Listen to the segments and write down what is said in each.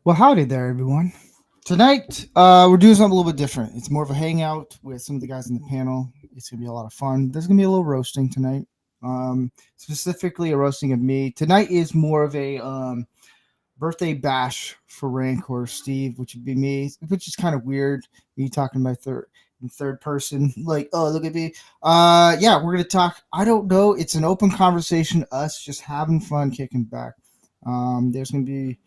Well, howdy there, everyone. Tonight, we're doing something a little bit different. It's more of a hangout with some of the guys in the panel. It's going to be a lot of fun. There's going to be a little roasting tonight, specifically a roasting of me. Tonight is more of a birthday bash for Rancor Steve, which would be me, which is kind of weird. Me talking to my third person, like, oh, look at me. Yeah, we're going to talk. I don't know. It's an open conversation, us just having fun, kicking back. There's going to be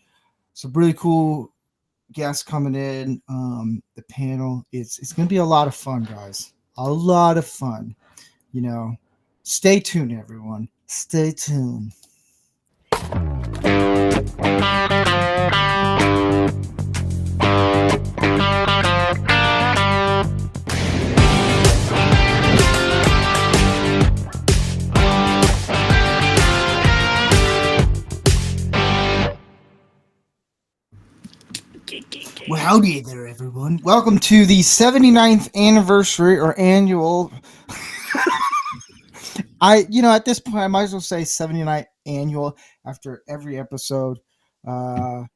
some really cool guests coming in. The panel, it's going to be a lot of fun, guys. A lot of fun. You know, stay tuned, everyone. Stay tuned. Well, howdy there, everyone. Welcome to the 79th anniversary or annual. At this point, I might as well say 79th annual after every episode.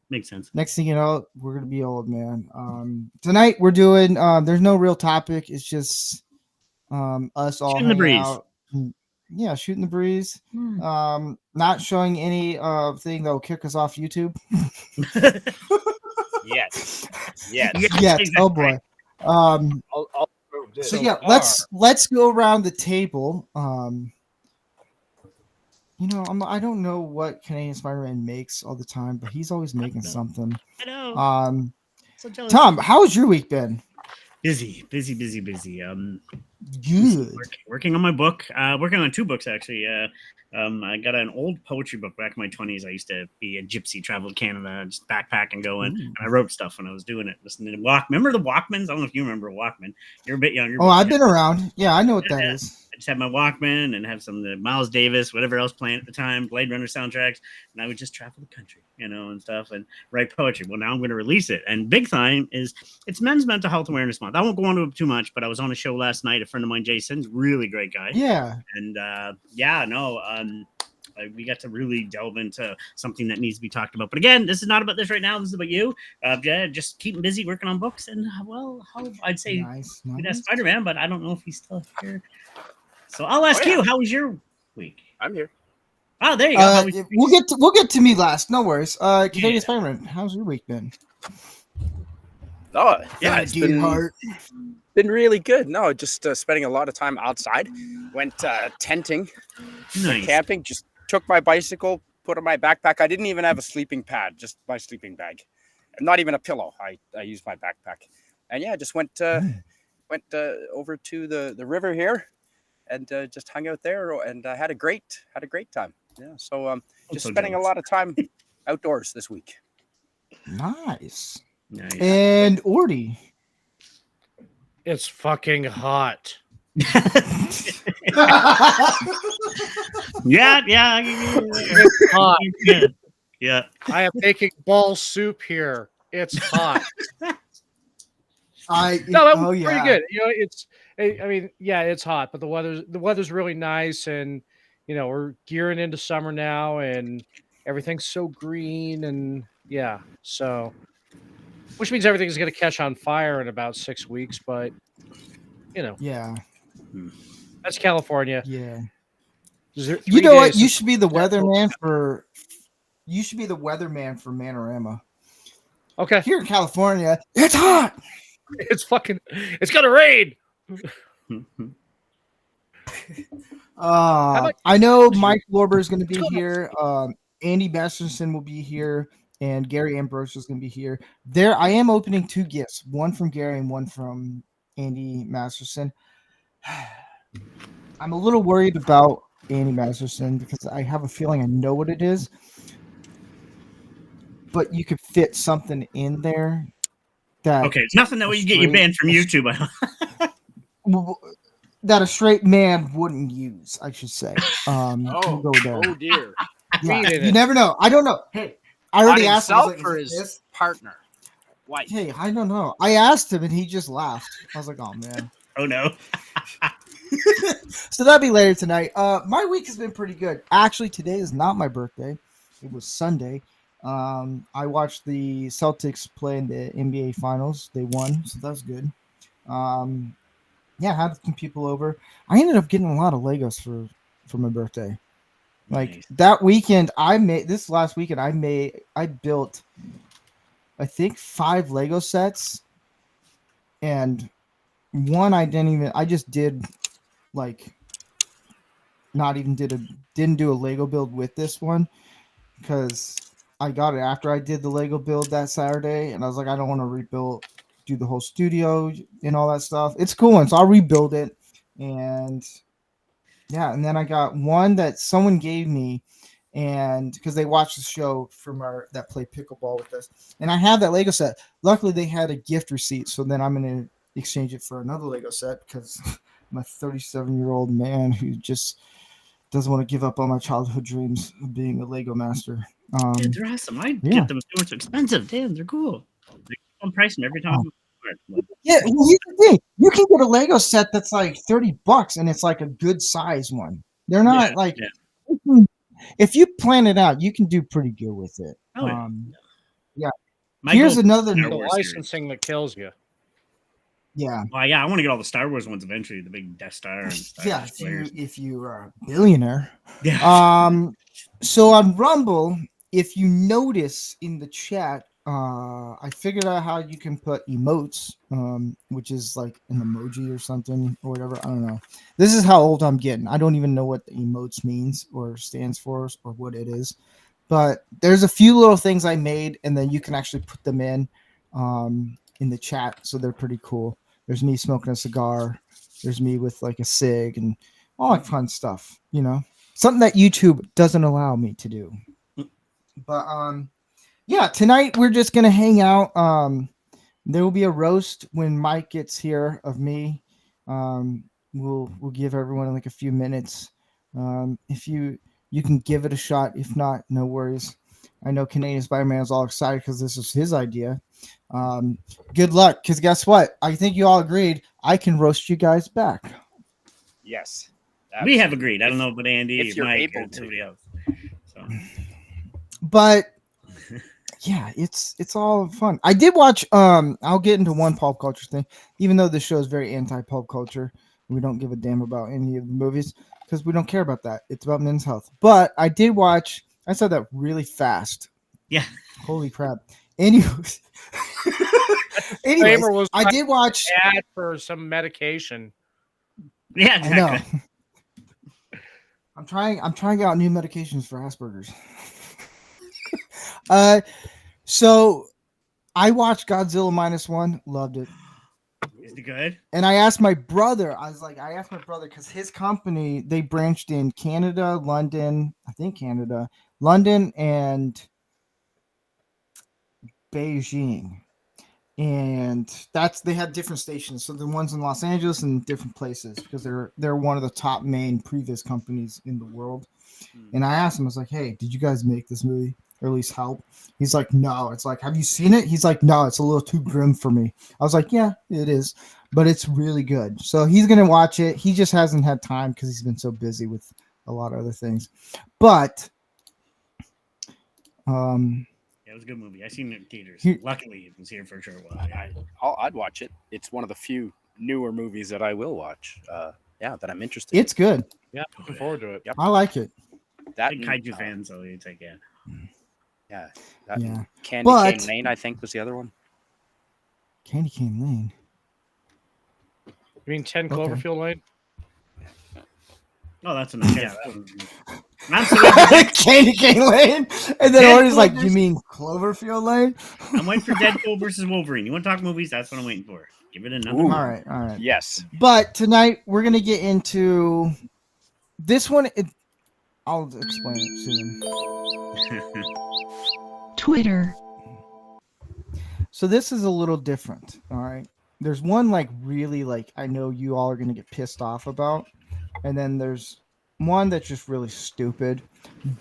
Makes sense. Next thing you know, we're going to be old, man. Tonight, we're doing, there's no real topic. It's just us all shooting the breeze. Out. Yeah, shooting the breeze. Not showing any thing that will kick us off YouTube. Yes. Exactly. Oh boy. So yeah, let's go around the table. I don't know what Canadian Spider-Man makes all the time, but he's always making something. I know. So jealous. Tom, how's your week been? Busy. Good. Working on my book. Working on two books actually. I got an old poetry book back in my 20s. I used to be a gypsy, traveled Canada, just backpack and going. And I wrote stuff when I was doing it. Listening to Remember the Walkmans? I don't know if you remember a Walkman. You're a bit younger. Oh, I've been around. Yeah, I know what that is. I just had my Walkman and have some of the Miles Davis, whatever else playing at the time, Blade Runner soundtracks, and I would just travel the country, and stuff, and write poetry. Well, now I'm going to release it. And big time is it's Men's Mental Health Awareness Month. I won't go into it too much, but I was on a show last night. A friend of mine, Jason's really great guy. Yeah. And we got to really delve into something that needs to be talked about. But again, this is not about this right now. This is about you. Just keeping busy working on books. And, how I'd say nice. That's Spider-Man, but I don't know if he's still here. So I'll ask you, how was your week? I'm here. Oh, there you go. We'll get to me last. No worries. Canadian Spider-Man, how's your week been? Oh, yeah, it's been really good. No, just spending a lot of time outside. Went tenting, nice. Camping. Just took my bicycle, put on my backpack. I didn't even have a sleeping pad, just my sleeping bag. Not even a pillow. I used my backpack. And yeah, just went over to the river here and just hung out there and had a great time. Yeah, so just spending a lot of time outdoors this week. Nice. And Ordy. It's fucking hot. Yeah. It's hot. Yeah. I am making ball soup here. It's hot. Pretty good. It's hot, but the weather's really nice, and we're gearing into summer now, and everything's so green, and which means everything's going to catch on fire in about 6 weeks, but yeah, that's California. Yeah. You know what? You should be the weatherman for. You should be the weatherman for Man-O-Rama. Okay. Here in California, it's hot. It's gonna rain. I know Mike Lorber is going to be here. Andy Masterson will be here, and Gary Ambrose is going to be here. I am opening two gifts, one from Gary and one from Andy Masterson. I'm a little worried about Andy Masterson because I have a feeling I know what it is, but you could fit something in there. It's nothing that you get you banned from YouTube. That a straight man wouldn't use, I should say. Oh dear. Yeah, you never know. I don't know. Hey, I already asked him for his partner. Wife. Hey, I don't know. I asked him and he just laughed. I was like, oh man. Oh no. So that'll be later tonight. My week has been pretty good. Actually, today is not my birthday. It was Sunday. I watched the Celtics play in the NBA Finals. They won, so that was good. Yeah, had some people over. I ended up getting a lot of Legos for my birthday. Like Nice. that weekend, this last weekend I built, I think 5 Lego sets, and one I just did like not even didn't do a Lego build with this one because I got it after I did the Lego build that Saturday, and I was like, I don't want to do the whole studio and all that stuff. It's cool, and so I'll rebuild it, and yeah, and then I got one that someone gave me, and because they watched the show from that play pickleball with us, and I have that Lego set. Luckily, they had a gift receipt, so then I'm gonna exchange it for another Lego set because I'm a 37-year-old man who just doesn't want to give up on my childhood dreams of being a Lego master. Dude, they're awesome. I yeah. get them so much expensive. Damn, they're cool. I'm pricing every time. Yeah, well, here's the thing. You can get a Lego set that's like $30 and it's like a good size one. They're not if you plan it out, you can do pretty good with it. Oh, yeah. Here's another the licensing that kills you. Yeah. Well, yeah, I want to get all the Star Wars ones eventually, the big Death Star and Star Yeah, Wars if you are a billionaire. Yeah. So on Rumble, if you notice in the chat, I figured out how you can put emotes, which is like an emoji or something or whatever. I don't know. This is how old I'm getting. I don't even know what the emotes means or stands for or what it is. But there's a few little things I made, and then you can actually put them in the chat, so they're pretty cool. There's me smoking a cigar. There's me with like a cig and all that fun stuff, you know, something that YouTube doesn't allow me to do. But yeah, tonight we're just gonna hang out. There will be a roast when Mike gets here of me. We'll give everyone like a few minutes. If you can give it a shot. If not, no worries. I know Canadian Spider-Man is all excited because this is his idea. Good luck, because guess what? I think you all agreed I can roast you guys back. Yes. We have agreed. I don't know about Andy, if you're Mike, able or to. somebody else. So. But yeah, it's all fun. I did watch. I'll get into one pop culture thing, even though this show is very anti-pop culture. We don't give a damn about any of the movies because we don't care about that. It's about men's health. But I did watch. I said that really fast. Yeah. Holy crap. Anyways, I did watch ad for some medication. Yeah, exactly. I know. I'm trying out new medications for Asperger's. So I watched Godzilla -1, loved it. Is it good? And I asked my brother, because his company, they branched in Canada, London, and Beijing. And they had different stations. So the ones in Los Angeles and different places because they're one of the top main previous companies in the world. And I asked him, I was like, hey, did you guys make this movie or at least help? He's like, no. It's like, have you seen it? He's like, no, it's a little too grim for me. I was like, yeah, it is, but it's really good. So he's going to watch it. He just hasn't had time because he's been so busy with a lot of other things. But it was a good movie. I seen it in theaters. Luckily, it was here for a short while. I'd watch it. It's one of the few newer movies that I will watch. That I'm interested. It's good. Yeah, looking forward to it. Yep. I like it. That kaiju fan, so it's like Candy Cane Lane, I think, was the other one. Candy Cane Lane. You mean 10 Cloverfield Lane? Oh, that's enough. Yeah. Candy Cane Lane, and then Orion's like, "You mean Cloverfield Lane?" I'm waiting for Deadpool versus Wolverine. You want to talk movies? That's what I'm waiting for. Give it another. All right. Yes. But tonight we're gonna get into this one. I'll explain it soon. Twitter. So this is a little different. All right. There's one like really like I know you all are gonna get pissed off about, and then there's one that's just really stupid.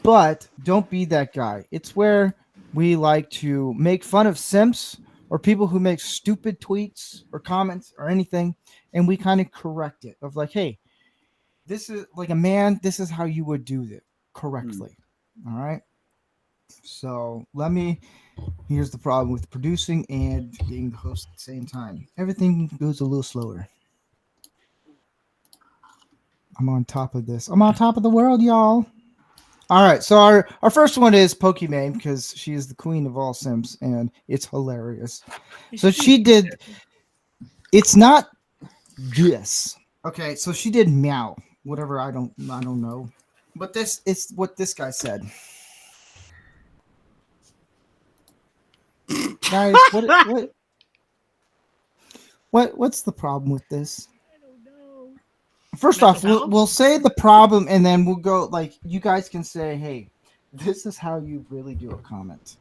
But don't be that guy. It's where we like to make fun of simps or people who make stupid tweets or comments or anything, and we kind of correct it of like, hey, this is like a man, this is how you would do it correctly. All right. So here's the problem with producing and being the host at the same time. Everything goes a little slower. I'm on top of this. I'm on top of the world, y'all. All right, so our first one is Pokimane because she is the queen of all Sims, and it's hilarious. So she did. It's not this. Okay, so she did meow. Whatever, I don't know. But this is what this guy said. Guys, what's the problem with this? I don't know. First Mental off, health? we'll say the problem, and then we'll go like you guys can say, "Hey, this is how you really do a comment."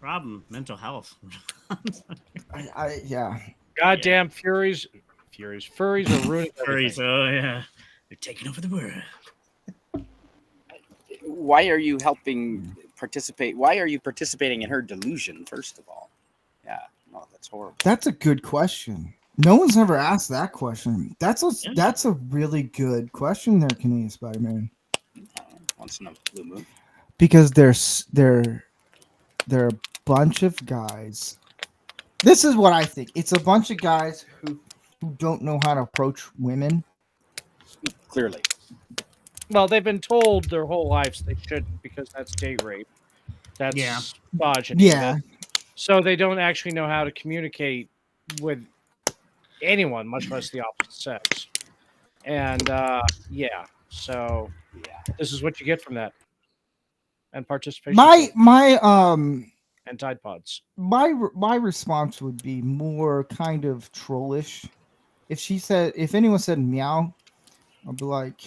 Problem, mental health. Yeah. Goddamn furries are ruining Furries, everything. oh yeah, they're taking over the world. Why are you helping participate? Why are you participating in her delusion? First of all, yeah, no, that's horrible. That's a good question. No one's ever asked that question. That's a really good question there, Canadian Spider-Man. Once in a blue moon. Because they're a bunch of guys. This is what I think. It's a bunch of guys who don't know how to approach women. Clearly. Well, they've been told their whole lives they shouldn't because that's date rape. That's misogyny. Yeah. So they don't actually know how to communicate with anyone, much less the opposite sex. And so this is what you get from that. And participation. And Tide Pods. My response would be more kind of trollish. If anyone said meow, I'll be like,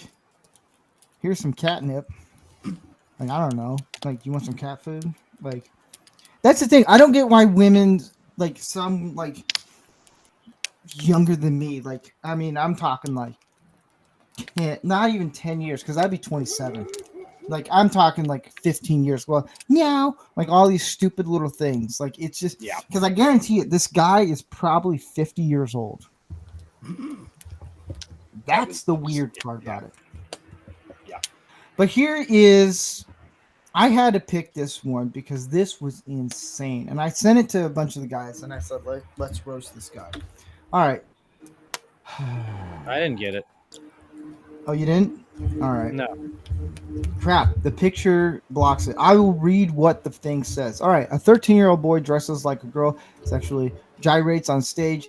here's some catnip. Like, I don't know. Like, you want some cat food? Like, that's the thing. I don't get why women, like, some, like, younger than me, like, I mean, I'm talking, like, not even 10 years, because I'd be 27. Like, I'm talking, like, 15 years. Well, meow. Like, all these stupid little things. Like, it's just, because I guarantee it, this guy is probably 50 years old. That's the weird part about it. Yeah. But I had to pick this one because this was insane. And I sent it to a bunch of the guys and I said, let's roast this guy. All right. I didn't get it. Oh, you didn't? All right. No. Crap. The picture blocks it. I will read what the thing says. All right. A 13-year-old boy dresses like a girl, sexually gyrates on stage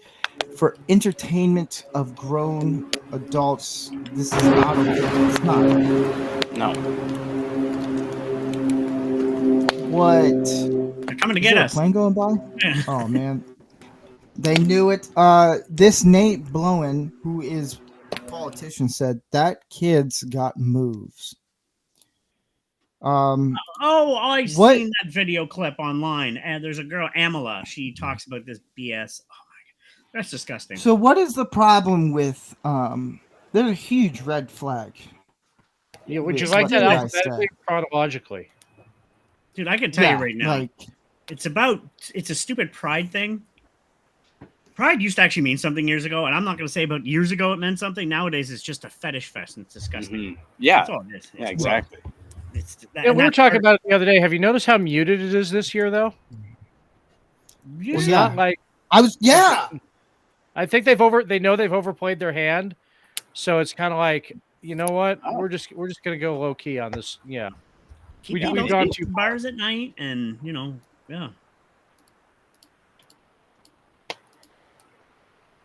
for entertainment of grown adults. This is not okay. It's not. No. What? They're coming to Is get there us. a plane going by? Oh, man. They knew it. This Nate Blowen, who is a politician, said that kid's got moves. I've seen that video clip online, and there's a girl, Amala. She talks about this BS. Oh my god, that's disgusting. So, what is the problem with? There's a huge red flag. Yeah, would you Yes, like what that the guy alphabetically, said. chronologically? Dude, I can tell you right now. Like, it's a stupid pride thing. Pride used to actually mean something years ago, and I'm not going to say about years ago it meant something. Nowadays, it's just a fetish fest, and it's disgusting. Mm-hmm. Yeah. That's all it is. Yeah, exactly. We were talking about it the other day. Have you noticed how muted it is this year, though? It's not like I was. Yeah. I think they know they've overplayed their hand, so it's kind of like, you know what? We're just gonna go low key on this. Yeah. We've gone to bars at night, and yeah.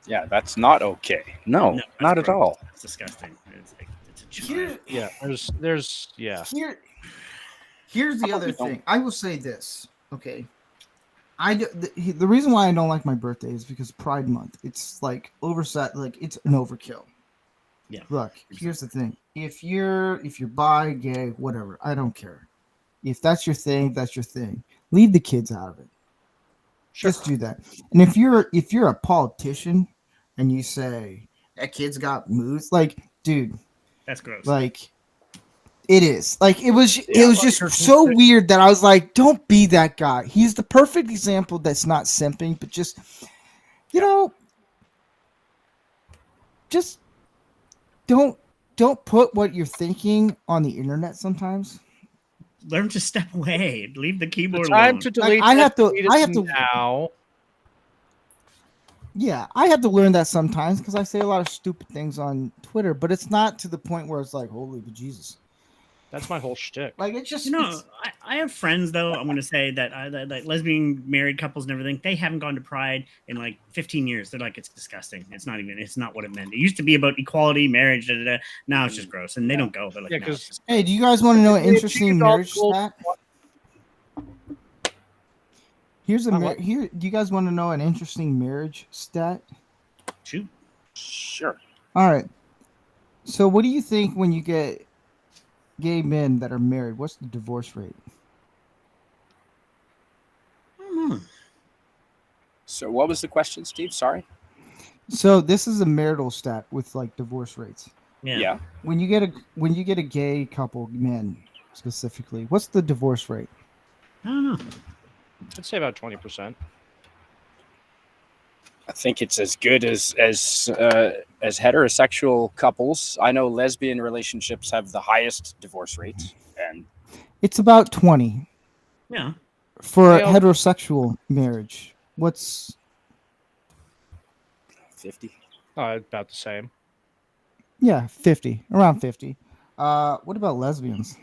Yeah, that's not okay. No, not at all. It's disgusting. It's a joke. Here's the other thing. I will say this. Okay. The reason why I don't like my birthday is because Pride Month. It's like overset. Like, it's an overkill. Yeah. Look, here's the thing. If you're bi, gay, whatever, I don't care. If that's your thing, that's your thing. Leave the kids out of it. Sure. Just do that. And if you're a politician and you say that kid's got moves, like, dude, that's gross. Like, it is. Like, it was just so weird that I was like, don't be that guy. He's the perfect example that's not simping, but just, just don't put what you're thinking on the internet sometimes. learn to step away. Leave the The keyboard time alone. to delete. I have that to- tweet I is have to- now. Yeah, I have to learn that sometimes because I say a lot of stupid things on Twitter, but it's not to the point where it's like, holy Jesus. That's my whole shtick. Like, it's just, You know, it's- I have friends though. I'm going to say that like lesbian married couples and everything. They haven't gone to Pride in like 15 years. They're like, it's disgusting. It's not even. It's not what it meant. It used to be about equality, marriage. Da, da, da. Now it's just gross, and they don't go. They're like, Yeah, no, 'cause- it's just hey, do you guys want to know an They interesting achieved all marriage the goals. stat? Here's a On what? here. Do you guys want to know an interesting marriage stat? shoot. Sure. All right. So, what do you think when you get gay men that are married? What's the divorce rate? I don't know. So what was the question, Steve? Sorry. So, this is a marital stat with like divorce rates. Yeah. When you get a gay couple, men specifically, what's the divorce rate? I don't know. I'd say about 20%. I think it's as good as heterosexual couples. I know lesbian relationships have the highest divorce rates, and It's about 20 Yeah. for Well- heterosexual marriage. What's 50. About the same. 50, around 50. What about lesbians?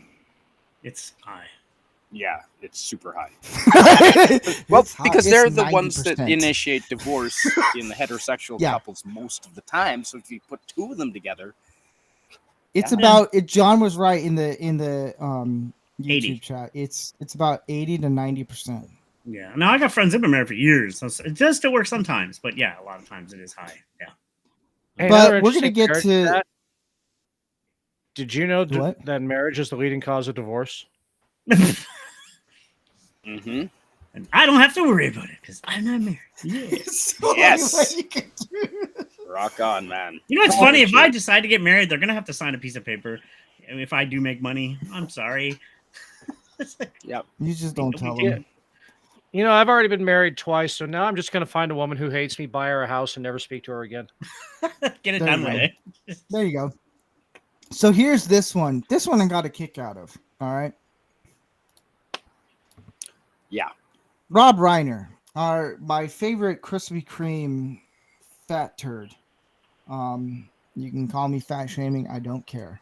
It's high. Yeah, it's super high. Well, It's high. because It's they're the ones that 90%. initiate divorce in the heterosexual Yeah. couples most of the time. So if you put two of them together, It's Yeah. about it. John was right in the YouTube 80. chat. It's about 80 to 90%. Yeah. Now I got friends that've been married for years. So it does still work sometimes, but yeah, a lot of times it is high. Yeah. Hey, But another we're gonna interesting get marriage to- stat. Did you know What? that marriage is the leading cause of divorce? mm-hmm. And I don't have to worry about it because I'm not married. Yeah. It's the only Yes. way you can do it. Rock on, man. You know what's Oh, funny? If shit. I decide to get married, they're gonna have to sign a piece of paper. And if I do make money, I'm sorry. It's like, Yep. You just don't tell Yeah. them. You know, I've already been married twice, so now I'm just going to find a woman who hates me, buy her a house, and never speak to her again. get it There done you with go. it. There you go. So here's this one. This one I got a kick out of. All right. Yeah. Rob Reiner, my favorite Krispy Kreme fat turd. You can call me fat shaming. I don't care.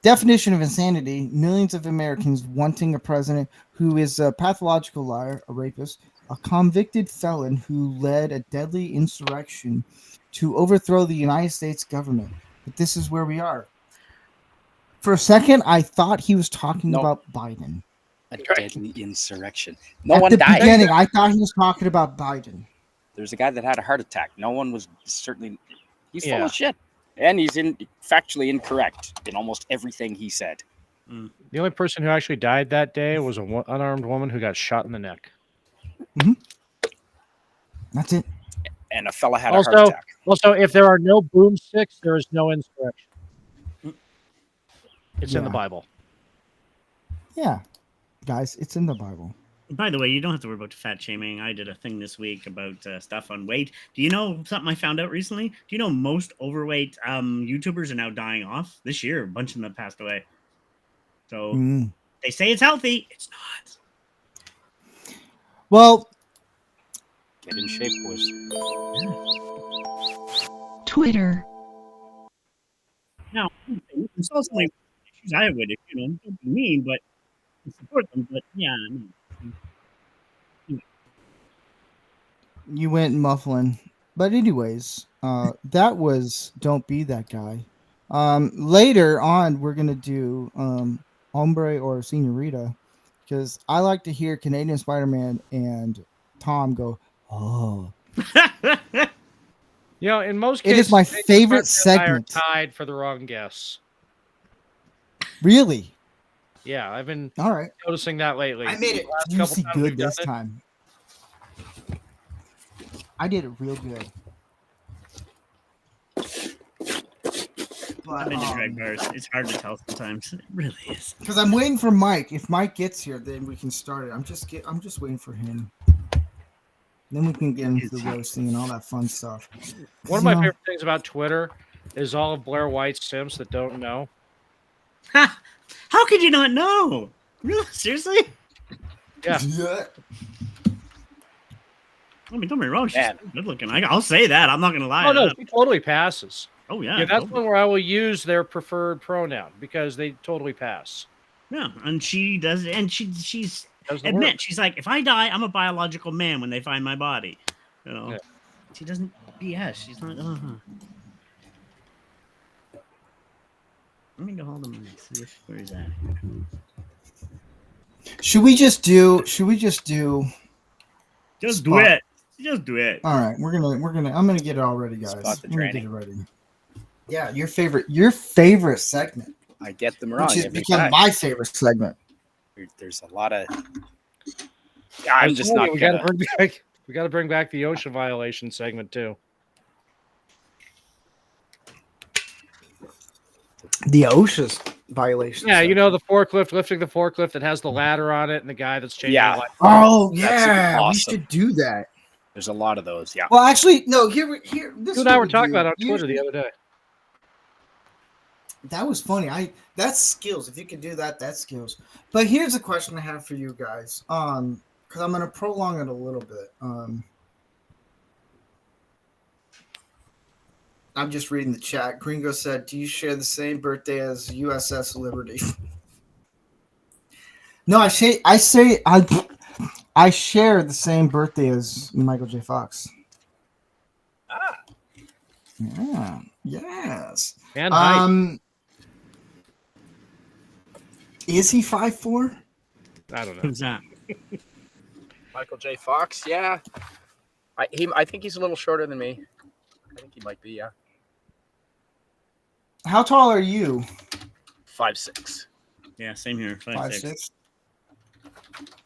Definition of insanity: millions of Americans wanting a president who is a pathological liar, a rapist, a convicted felon who led a deadly insurrection to overthrow the United States government. But this is where we are. For a second, I thought he was talking No. about Biden. A deadly insurrection. No At one the died. beginning, I thought he was talking about Biden. There's a guy that had a heart attack. No one was certainly. He's full Yeah. of shit, and he's factually incorrect in almost everything he said. The only person who actually died that day was an unarmed woman who got shot in the neck. That's it. And a fella had a heart Also, attack. if there are no boomsticks, there is no insurrection. It's in the Yeah. Bible. Yeah, guys, it's in the Bible. By the way, you don't have to worry about fat shaming. I did a thing this week about stuff on weight. Do you know something I found out recently? Do you know most overweight YouTubers are now dying off this year? A bunch of them have passed away. So they say it's healthy. It's not. Well, Get in shape, boys. Twitter. Now, you can solve some of the issues I have with it. You know, don't be mean, but support them. But yeah, no. you went muffling. But anyways, that was Don't Be That Guy. Later on, we're going to do Hombre or Senorita, because I like to hear Canadian Spider-Man and Tom go, oh. You know, in most It cases, is my Nathan favorite Spencer and I are segment. tied for the wrong guess. Really? Yeah, I've been All right. noticing that lately. I made it The last couple juicy times good we've done this it, time. I did it real good. I've been to drag bars. It's hard to tell sometimes. It really is. Because I'm waiting for Mike. If Mike gets here, then we can start it. I'm just waiting for him. Then we can get into the roasting and all that fun stuff. One of my favorite things about Twitter is all of Blair White's Sims that don't know. Ha! How could you not know? Really? Seriously? Yeah. I mean, don't be wrong. She's Man. good looking. I'll say that. I'm not gonna lie. Oh no, she totally passes. Oh yeah. Yeah, that's totally. one where I will use their preferred pronoun because they totally pass. Yeah, and she does, and she's Does the work. admit she's like, if I die, I'm a biological man when they find my body. You know, Yeah. she doesn't BS. She's not. Let me go hold him and see where he's at. Should we just do? Just do Spot. it. Just do it. All right, we're gonna. I'm gonna get it all ready, guys. Spot the I'm gonna get tranny. it ready. Yeah, your favorite segment, I get them wrong which has every become time. my favorite segment. There's a lot of. I'm just not We gonna. got to bring back. We got to bring back the ocean violation segment too. The OSHA's violation. Yeah, you know the forklift, lifting the forklift that has the ladder on it, and the guy that's changing. Yeah. the light. Oh That's yeah, we awesome. should do that. There's a lot of those. Yeah. Well, actually, no. Here. This You is and I what were we talking do. about it on Twitter the other day. That was funny. That's skills. If you could do that, that's skills. But here's a question I have for you guys. Because I'm gonna prolong it a little bit. I'm just reading the chat. Gringo said, "Do you share the same birthday as USS Liberty?" No, I share the same birthday as Michael J. Fox. Ah. Yeah. Yes. And height. Is he 5'4"? I don't know. Who's that? Michael J. Fox. Yeah. I think he's a little shorter than me. I think he might be. Yeah. How tall are you? 5'6". Yeah, same here. 5'6". 5'6".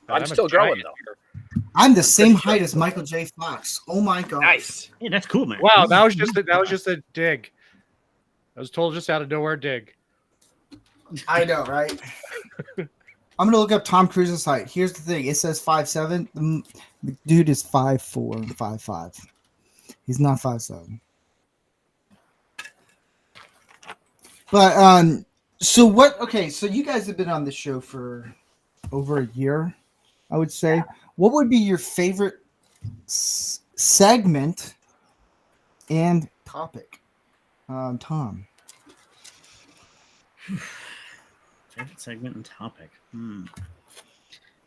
I'm a still growing giant. though. I'm the same pretty sure. height as Michael J. Fox. Oh my god! Nice. Hey, that's cool, man. Wow, that was just a dig. I was told just out of nowhere dig. I know, right? I'm gonna look up Tom Cruise's height. Here's the thing: it says 5'7". The dude is 5'4" and 5'5". He's not 5'7". But so what? Okay, so you guys have been on the show for over a year, I would say. What would be your favorite segment and topic, Tom? Favorite segment and topic.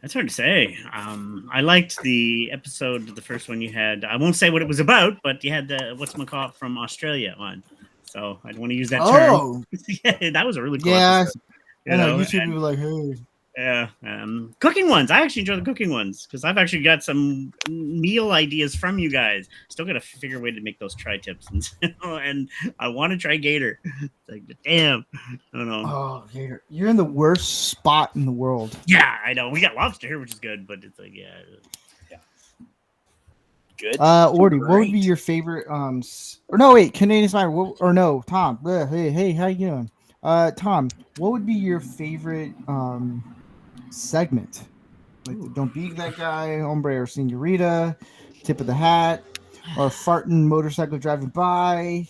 That's hard to say. I liked the episode, the first one you had. I won't say what it was about, but you had the whatchamacallit from Australia on. So I don't want to use that term. Oh, Yeah, that was a really cool yeah. episode. I know YouTube people are like, hey. Yeah, cooking ones. I actually enjoy the cooking ones because I've actually got some meal ideas from you guys. Still got to figure a way to make those tri-tips, and I want to try gator. It's like, damn, I don't know. Oh, you're in the worst spot in the world. Yeah, I know. We got lobster here, which is good, but it's like, yeah. Good. Ordy, what would be your favorite? Or no, wait, Canadian Spider. Or no, Tom. Hey, how you doing? Tom, what would be your favorite segment? Like, don't be that guy, hombre or senorita, tip of the hat, or farting motorcycle driving by.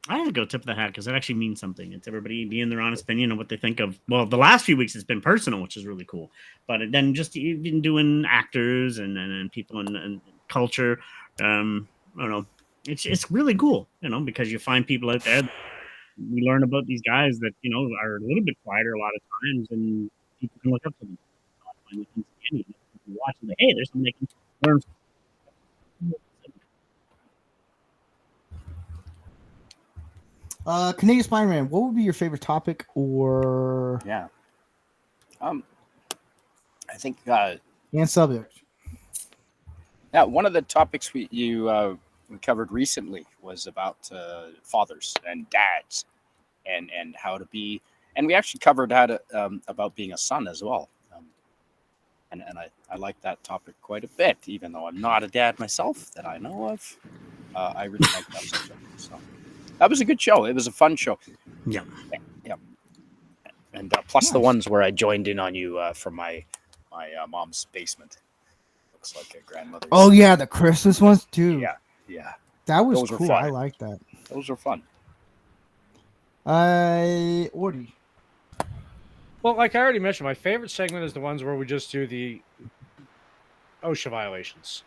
I had to go tip of the hat because it actually means something. It's everybody being their honest opinion on what they think of. Well, the last few weeks it's been personal, which is really cool. But then just even doing actors and people and culture, I don't know. It's really cool, because you find people out there. We learn about these guys that are a little bit quieter a lot of times, and people can look up to them. Watch and like, hey, there's something they can learn from. Canadian Spider-Man, what would be your favorite topic or Yeah. I think and subject? yeah, one of the topics we covered recently was about fathers and dads and how to be, and we actually covered how to about being a son as well. And I like that topic quite a bit, even though I'm not a dad myself that I know of. I really like that subject. So that was a good show. It was a fun show. Yeah. And plus the ones where I joined in on you from my mom's basement. Looks like a grandmother's. Oh yeah, the Christmas ones too. Yeah. That was Those were cool. fun. I like that. Those are fun. Ordy. Well, like I already mentioned, my favorite segment is the ones where we just do the OSHA violations.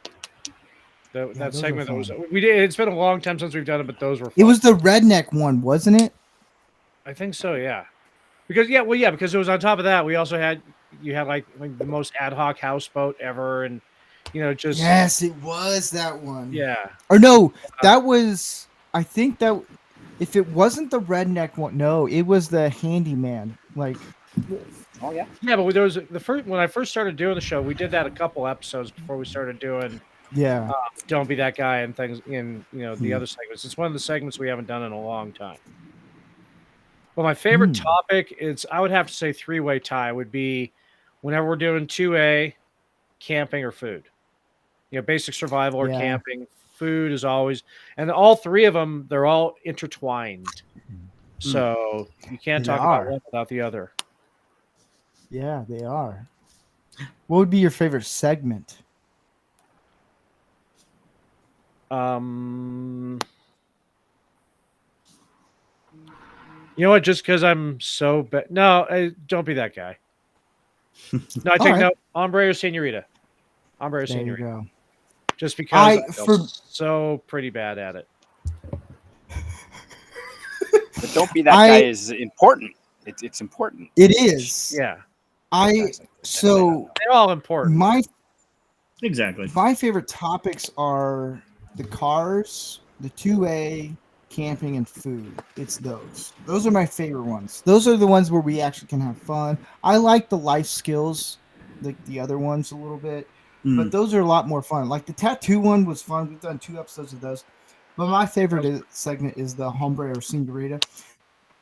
That those are segment that was fun. we did. It's been a long time since we've done it, but those were fun. It was the redneck one, wasn't it? I think so, yeah. Because because it was on top of that. We also had like the most ad hoc houseboat ever, and just Yes, it was that one. yeah. Or no, that was. I think that if it wasn't the redneck one, no, it was the handyman. Like, Oh yeah. Yeah, but there was when I first started doing the show, we did that a couple episodes before we started doing yeah, Don't Be That Guy and things in the Hmm. other segments. It's one of the segments we haven't done in a long time. Well, my favorite topic is I would have to say three-way tie would be whenever we're doing 2A, camping or food. Basic survival or Yeah. camping. Food is always, and all three of them, they're all intertwined. So you can't They talk about are. one without the other. Yeah, they are. What would be your favorite segment? You know what? Just because I'm so bad. No, don't be that guy. No, I take right. no. Hombre or senorita. Hombre or There you senorita. go. Just because I feel for so pretty bad at it. But don't be that guy is important. It's important. it is. Yeah, So they're all important. Exactly. My favorite topics are the cars, the 2A, camping, and food. It's those. Those are my favorite ones. Those are the ones where we actually can have fun. I like the life skills, like the other ones a little bit, but those are a lot more fun. Like the tattoo one was fun. We've done 2 episodes of those. But my favorite segment is the hombre or senorita.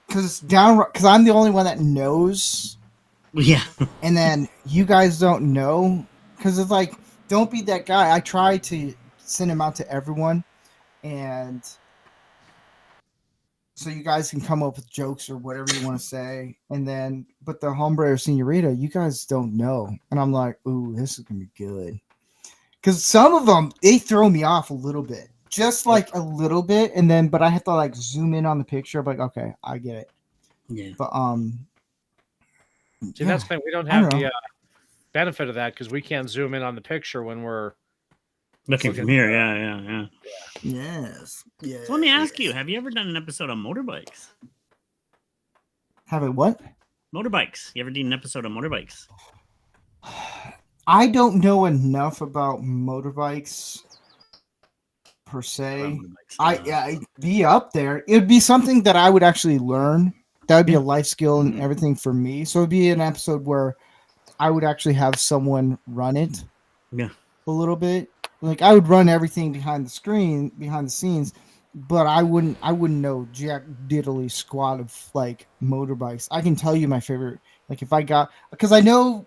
Because I'm the only one that knows. Yeah. And then you guys don't know. Because it's like, don't be that guy. I try to send him out to everyone. And so you guys can come up with jokes or whatever you want to say. And then, but the hombre or senorita, you guys don't know. And I'm like, ooh, this is going to be good. Because some of them, they throw me off a little bit. Just like a little bit. And then, but I have to like zoom in on the picture. I'm like, okay, I get it. Yeah. But, See, that's the thing. We don't have the benefit of that because we can't zoom in on the picture when we're looking from here. Yeah. Yes. Yeah. So let me ask you: have you ever done an episode on motorbikes? Have it what? Motorbikes. You ever done an episode on motorbikes? I don't know enough about motorbikes per se. I'd be up there. It would be something that I would actually learn. That would be a life skill and everything for me. So it'd be an episode where I would actually have someone run it. Yeah. A little bit. Like I would run everything behind the scenes, but I wouldn't know jack diddly squat of like motorbikes. I can tell you my favorite. Like if I got, because I know,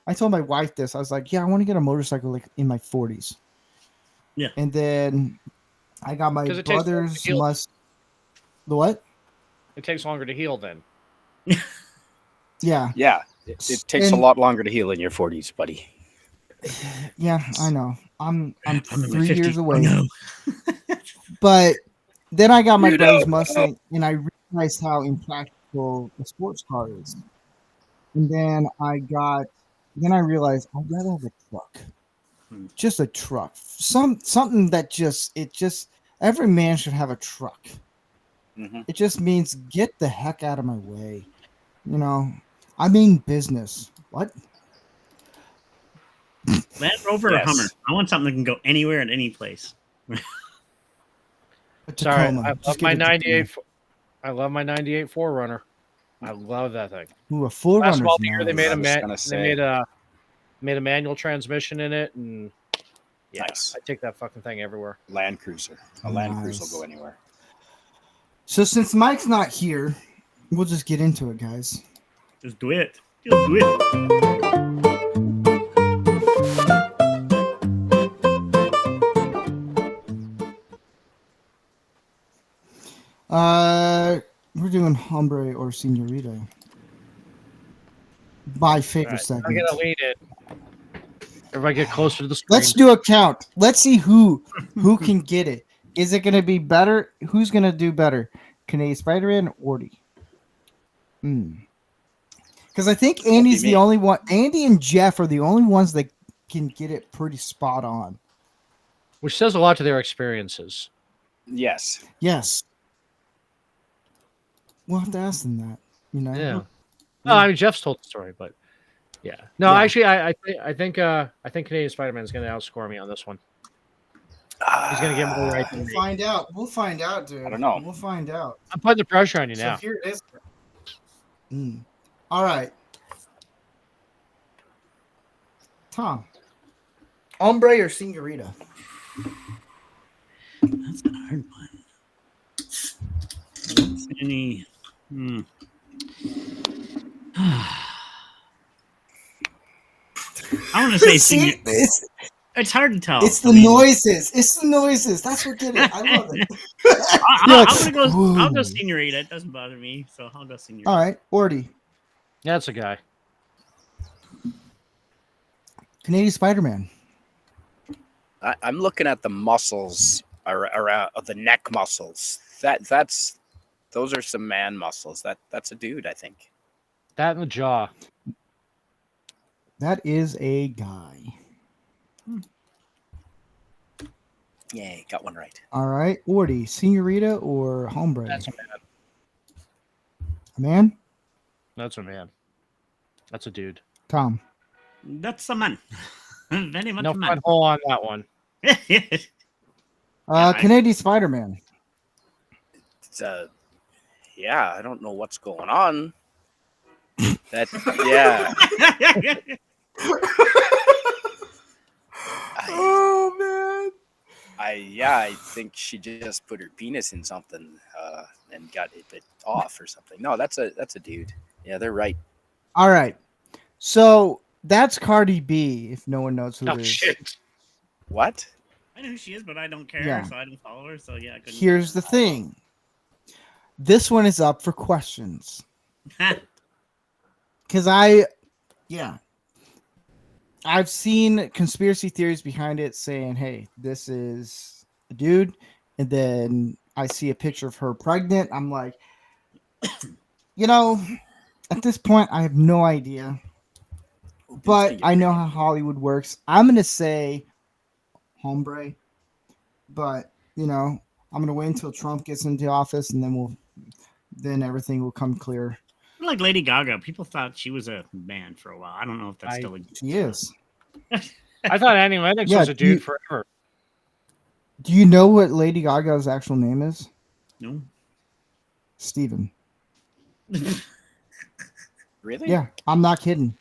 I told my wife this. I was like, yeah, I want to get a motorcycle like in my 40s. Yeah. And then I got my brother's must. The what? It takes longer to heal then. Yeah. Yeah. It takes a lot longer to heal in your 40s, buddy. Yeah, I know. I'm 3 years away. Oh, no. But then I got my brother's Mustang, and I realized how impractical a sports car is. And then I realized I'd rather have a truck. Just a truck. Something that every man should have a truck. Mm-hmm. It just means get the heck out of my way. I mean business. What? Land Rover or Hummer? I want something that can go anywhere at any place. Sorry, I love my 98. I love my 98 4Runner. I love that thing. Ooh, a 4Runner. Last of all the year, they made a manual transmission in it, and nice. I take that fucking thing everywhere. Land Cruiser. A Land Cruiser will go anywhere. So since Mike's not here, we'll just get into it, guys. Just do it. Just do it. We're doing hombre or senorita. My favorite segment. I'm gonna lead it. Everybody get closer to the screen. Let's do a count. Let's see who can get it. Is it gonna be better? Who's gonna do better? Canadian Spider-Man or Orty? Because I think Andy's the only one. Andy and Jeff are the only ones that can get it pretty spot on. Which says a lot to their experiences. Yes. Yes. We'll have to ask them that. You know. Yeah. No, I mean Jeff's told the story, but yeah. No, actually, I think Canadian Spider-Man is going to outscore me on this one. He's going to get more right than We'll me. find out. We'll find out, dude. I don't know. We'll find out. I'm putting the pressure on you So now. here it is. All right. Tom. Ombre or Senorita? That's a hard one. What's any? I want to say senior. It's hard to tell. It's the noises. It's the noises. That's what did it. I love it. I'm gonna go. I'll go Senorita. It doesn't bother me, so I'll go Senorita. All right, Orty. Yeah, that's a guy. Canadian Spider-Man. I'm looking at the muscles around the neck muscles. Those are some man muscles. That's a dude, I think. That in the jaw. That is a guy. Yay, got one right. All right, Orty, Senorita or Hombre? That's a man. A man? That's a man. That's a dude. Tom. That's a man. Very much No a man. front hole on that one. Canadian Spider-Man. It's yeah, I don't know what's going on. Yeah. Oh man. I think she just put her penis in something and got it bit off or something. No, that's a dude. Yeah, they're right. All right. So that's Cardi B, if no one knows who it is. Shit. What? I know who she is, but I don't care, Yeah. so I don't follow her. So yeah, I couldn't. Here's the thing. This one is up for questions. Because I've seen conspiracy theories behind it saying, hey, this is a dude. And then I see a picture of her pregnant. I'm like, at this point, I have no idea. But I know how Hollywood works. I'm going to say Hombre. But, I'm going to wait until Trump gets into office and then everything will come clear. Like Lady Gaga, people thought she was a man for a while. I don't know if that's still exists. She is. I thought Annie Lennox was a dude forever. Do you know what Lady Gaga's actual name is? No. Steven. Really? Yeah, I'm not kidding.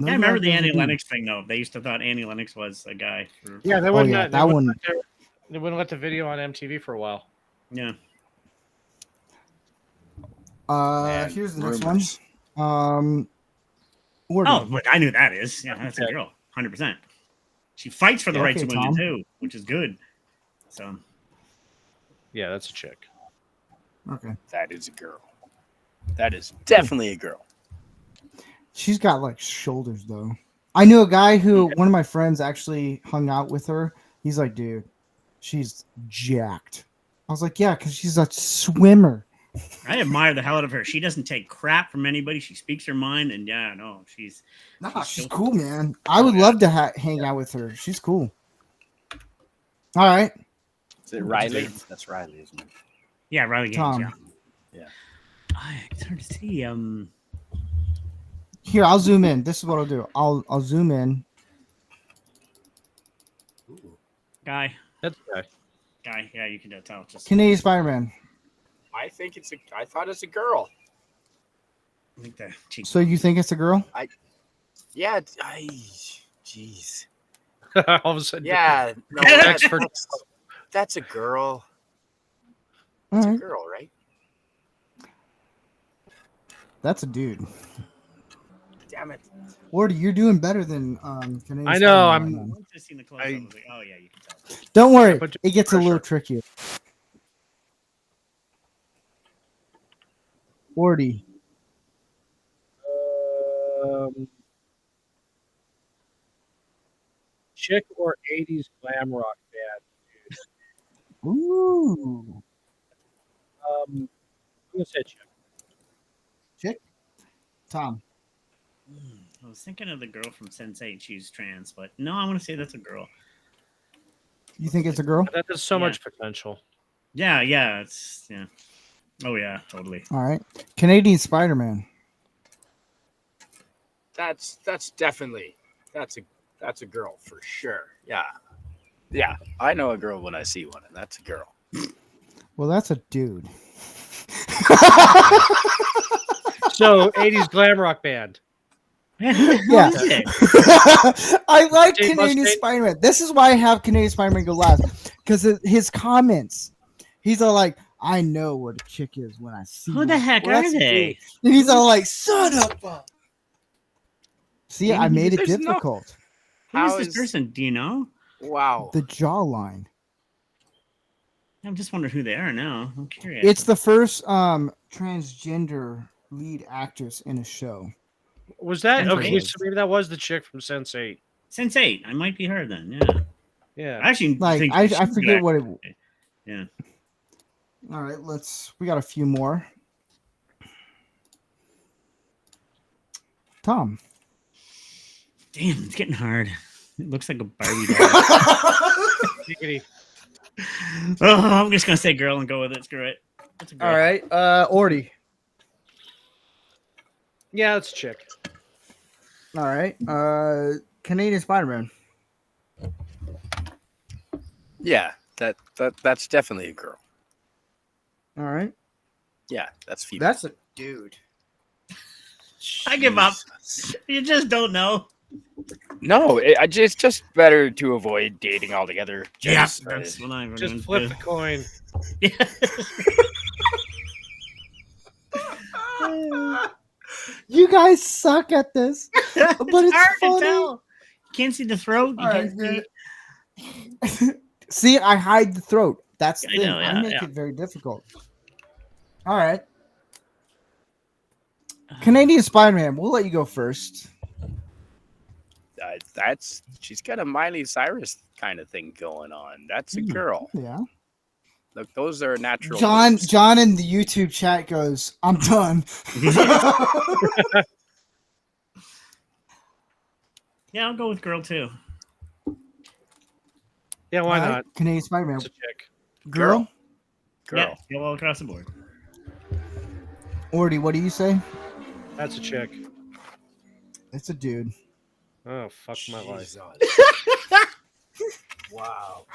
I remember the Annie Lennox thing, though. They used to thought Annie Lennox was a guy. Yeah, they wouldn't. that They wouldn't let the video on MTV for a while. Yeah. Here's the next one. Oh, but I knew that is. Yeah, that's a girl. 100%. She fights for the rights of women, too, which is good. So. Yeah, that's a chick. Okay. That is a girl. That is definitely a girl. She's got like shoulders though. I knew a guy who one of my friends actually hung out with her. He's like, dude, she's jacked. I was like, yeah, because she's a swimmer. I admire the hell out of her. She doesn't take crap from anybody. She speaks her mind, and she's cool, man. I would love to hang out with her. She's cool. All right. Is it Riley? That's Riley, isn't it? Yeah, Riley Gaines. Tom. Yeah. It's hard to see. Here, I'll zoom in. This is what I'll do. I'll zoom in. Guy. That's a guy. Guy. Yeah, you can tell. Just Canadian Spider-Man. I thought it's a girl. I think the cheek. So you think it's a girl? Yeah. Jeez. All of a sudden. Yeah. No, that's a girl. That's a girl, right? That's a dude. Damn it. Wardy, you're doing better than Canadian I know. Spider-Man. Once I seen the close, I was like, oh yeah, you can tell. Don't worry. It gets a little trickier. Wardy. Chick or 80s glam rock band? Ooh. I'm gonna say chick. Chick? Tom. I was thinking of the girl from Sense8. She's trans, but no, I want to say that's a girl. You think it's a girl? That has so Yeah. much potential. Yeah, yeah. Oh yeah, totally. All right. Canadian Spider-Man. That's definitely that's a girl for sure. Yeah. I know a girl when I see one, and that's a girl. Well, that's a dude. So 80s glam rock band. Yeah. It? I like Dave Canadian Mustaine? Spider-Man. This is why I have Canadian Spider-Man go last. Because his comments. He's all like, I know what a chick is when I see Who one. the heck Well, are that's a they? dude. And he's all like, son of a... See, I made it There's no- difficult. Who is How this is- person? Do you know? Wow. The jawline. I'm just wondering who they are now. I'm curious. It's the first transgender lead actress in a show. Was that That's okay? weird. So maybe that was the chick from Sense8. Sense8. I might be her then. Yeah. Yeah. I actually Like, think I she's a good forget what it... actress. Yeah. All right, we got a few more. Tom. Damn, it's getting hard. It looks like a Barbie doll. Giggity. Oh, I'm just gonna say girl and go with it. Screw it. It's a girl. All right, Orty. Yeah, it's a chick. All right, Canadian Spider-Man. Yeah, that's definitely a girl. All right, Yeah, that's female. that's a dude. I give up. Jesus. You just don't know. No, it's just better to avoid dating altogether. Just, that's what I'm Just gonna flip do. the coin. You guys suck at this. But it's hard funny. to tell. You can't see the throat. You All can't right, see. See, I hide the throat. That's the I thing. know, I yeah, make yeah. it very difficult. All right, Canadian Spider-Man. We'll let you go first. she's got a Miley Cyrus kind of thing going on. That's a girl. Yeah. Look, those are natural. John moves. in the YouTube chat goes, I'm done. Yeah, I'll go with girl too. Yeah, why All right, not? Canadian Spider-Man. It's a chick. Girl. Girl. Yeah, go all across the board. Orty, what do you say? That's a chick. It's a dude. Oh, fuck my life. Jesus. Wow.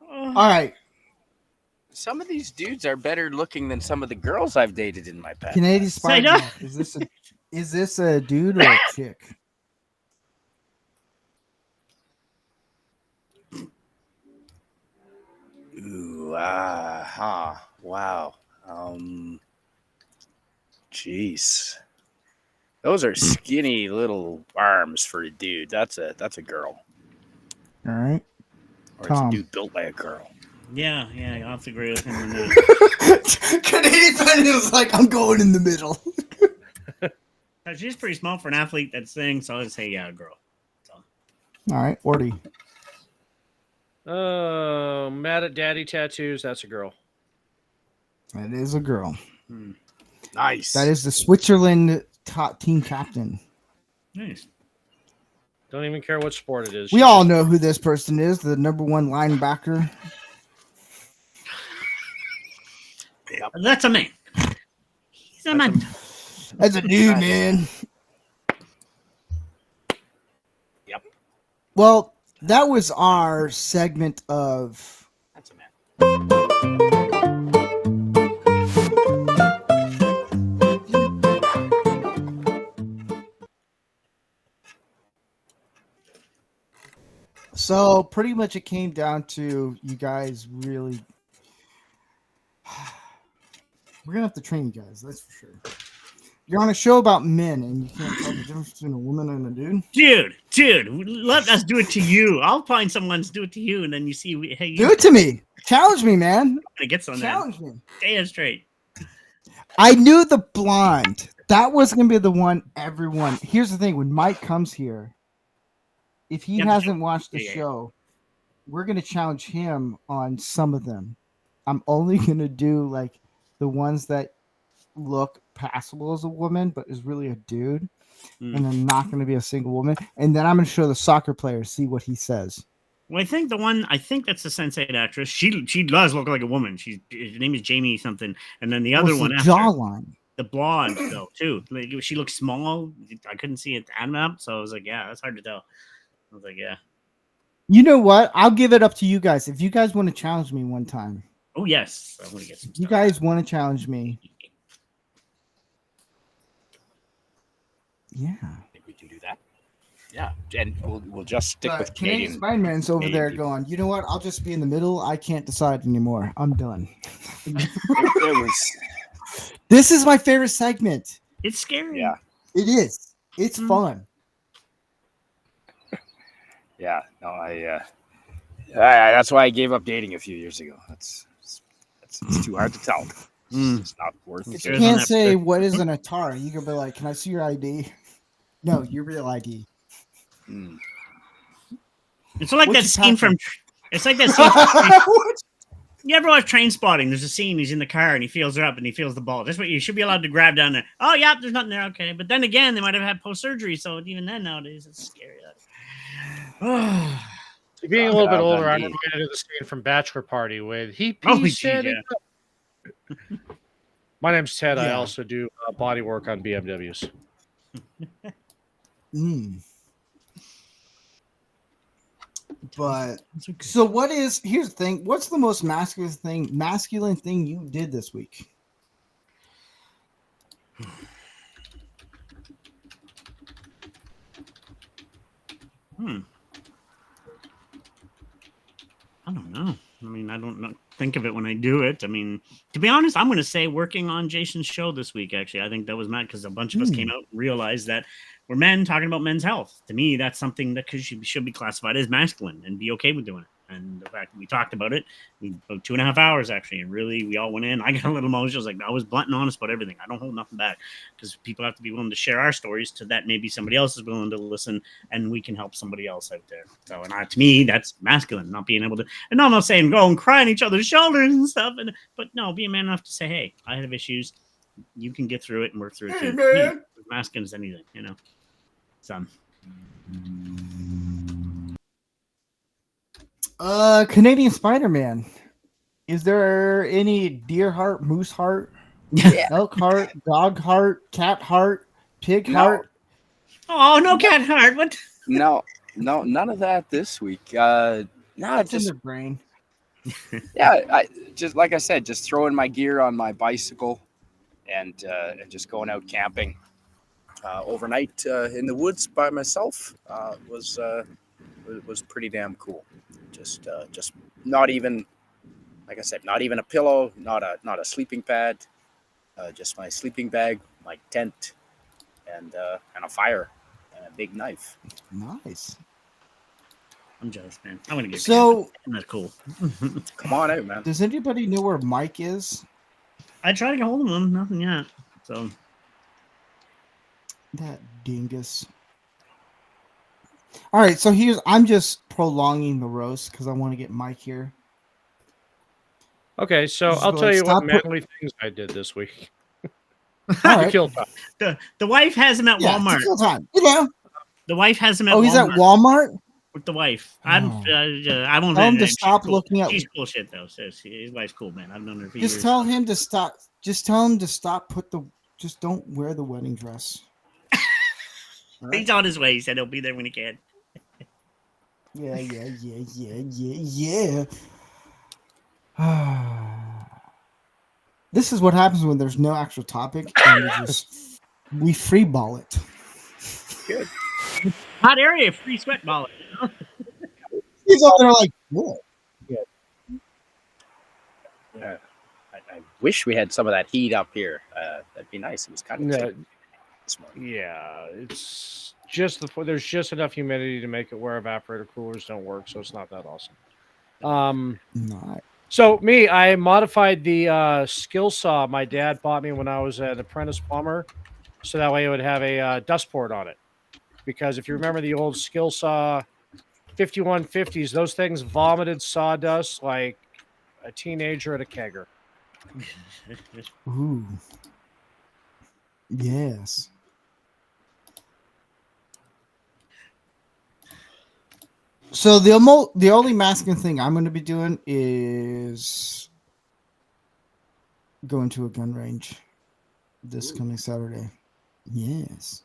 All right, Some of these dudes are better looking than some of the girls I've dated in my past. Canadian Say no. Spider-Man. Is this a dude or a chick? Ooh, wow. Jeez. Those are skinny little arms for a dude. That's a girl. All right. Or Tom. it's a dude built by a girl. Yeah, I'll have to agree with him on that. Canadian Spider-Man was like, I'm going in the middle. She's pretty small for an athlete that's saying, so I'll just say, yeah, girl. So, All right, Orty. Oh, mad at daddy tattoos. That's a girl. That is a girl. Nice. That is the Switzerland top team captain. nice. Don't even care what sport it is. We all know who this person is, the number one linebacker. Yep. That's a man. He's a man. That's a dude, man. Yep. Well, that was our segment of That's a man. so pretty much it came down to you guys really we're gonna have to train you guys, that's for sure. You're on a show about men and you can't tell the difference between a woman and a dude. Dude, let us do it to you. I'll find someone to do it to you, and then you see, hey, Do it to me. Challenge me, man. gonna get some then. Challenge me. Damn straight. I knew the blonde. That was gonna be the one everyone. Here's the thing: when Mike comes here, if he Yeah, the hasn't watched the yeah. show, we're gonna challenge him on some of them. I'm only gonna do like the ones that look passable as a woman, but is really a dude, Mm. and then not going to be a single woman. And then I'm going to show the soccer player, see what he says. Well, I think that's the Sense8 actress. She does look like a woman. Her name is Jamie something, and then the other What's one the after, jawline. the blonde though too. Like, she looks small. I couldn't see it add up, so I was like, yeah, that's hard to tell. I was like, yeah. You know what? I'll give it up to you guys. If you guys want to challenge me one time, Oh yes, I want to get some. you stuff. guys want to challenge me? Yeah. I think we can do that. Yeah, and we'll just stick with Canadian Canadian. Spider-Man's over Canadian there people. going, you know what? I'll just be in the middle. I can't decide anymore. I'm done. It was, This is my favorite segment. It's scary. yeah, It is. It's fun. yeah. No, I that's why I gave up dating a few years ago. It's too hard to tell. It's not worth You it. There's can't an say episode. what is an Atari. You can be like, can I see your ID? No, your real ID. Mm. It's like What's that your scene from. It's like that scene. You ever watch Train Spotting? There's a scene. He's in the car and he feels her up and he feels the ball. That's what you should be allowed to grab down there. Oh yeah, there's nothing there. Okay, but then again, they might have had post surgery, so even then nowadays it's scary. Being a little bit That older, I'm indeed. reminded of the scene from Bachelor Party with he Oh, said geez, it. My name's Ted. I Yeah. also do body work on BMWs. But so what is, here's the thing. What's the most masculine thing you did this week? I don't know. I mean, I don't think of it when I do it. I mean, to be honest, I'm going to say working on Jason's show this week. Actually, I think that was mad because a bunch of us came out and realized that we're men talking about men's health. To me, that's something that should be classified as masculine and be okay with doing it. And the fact that we talked about it, about 2.5 hours actually, and really we all went in. I got a little emotional. I was like, I was blunt and honest about everything. I don't hold nothing back because people have to be willing to share our stories to that maybe somebody else is willing to listen and we can help somebody else out there. So, and to me, that's masculine, not being able to. And I'm not saying go and cry on each other's shoulders and stuff, but no, be a man enough to say, hey, I have issues. You can get through it and work through it too. man. As masculine as anything, you know. So. Canadian Spider-Man. Is there any deer heart, moose heart, elk heart, dog heart, cat heart, pig No. heart? Oh, no cat heart. What? No, none of that this week. No, It's in just the brain. yeah, I just like I said, just throwing my gear on my bicycle and just going out camping overnight in the woods by myself was pretty damn cool. Just not even, like I said, not even a pillow, not a sleeping pad, just my sleeping bag, my tent, and a fire and a big knife. Nice. I'm jealous, man. I want to get So, camping. That's cool. Come on out, man. does anybody know where Mike is? I tried to get hold of him. Nothing yet. So That dingus. All right, so I'm just prolonging the roast because I want to get Mike here. Okay, so Just I'll go tell like, you what stop manly things I did this week. All To right. kill time. the wife has him at Yeah, Walmart. take your time. You know. The wife has him at Oh, Walmart. he's at Walmart. with the wife. Oh. I won't. Tell him to she's stop cool. looking at. She's cool shit though. So his wife's cool, man. I've known her for Just years. tell him to stop. Just tell him to stop. Just don't wear the wedding dress. All right? He's on his way. He said he'll be there when he can. Yeah. This is what happens when there's no actual topic and we free ball it. Good. Hot area, free sweat ball. You know? He's over there like, yeah. Yeah. I wish we had some of that heat up here. That'd be nice. It was kind of No, chilly this morning. yeah, it's just there's just enough humidity to make it where evaporator coolers don't work, so it's not that awesome. Nice. So I modified the skill saw my dad bought me when I was an apprentice plumber, so that way it would have a dust port on it. Because if you remember the old skill saw 5150s, those things vomited sawdust like a teenager at a kegger. Ooh. Yes. So the only masking thing I'm going to be doing is going to a gun range this coming Saturday. Yes.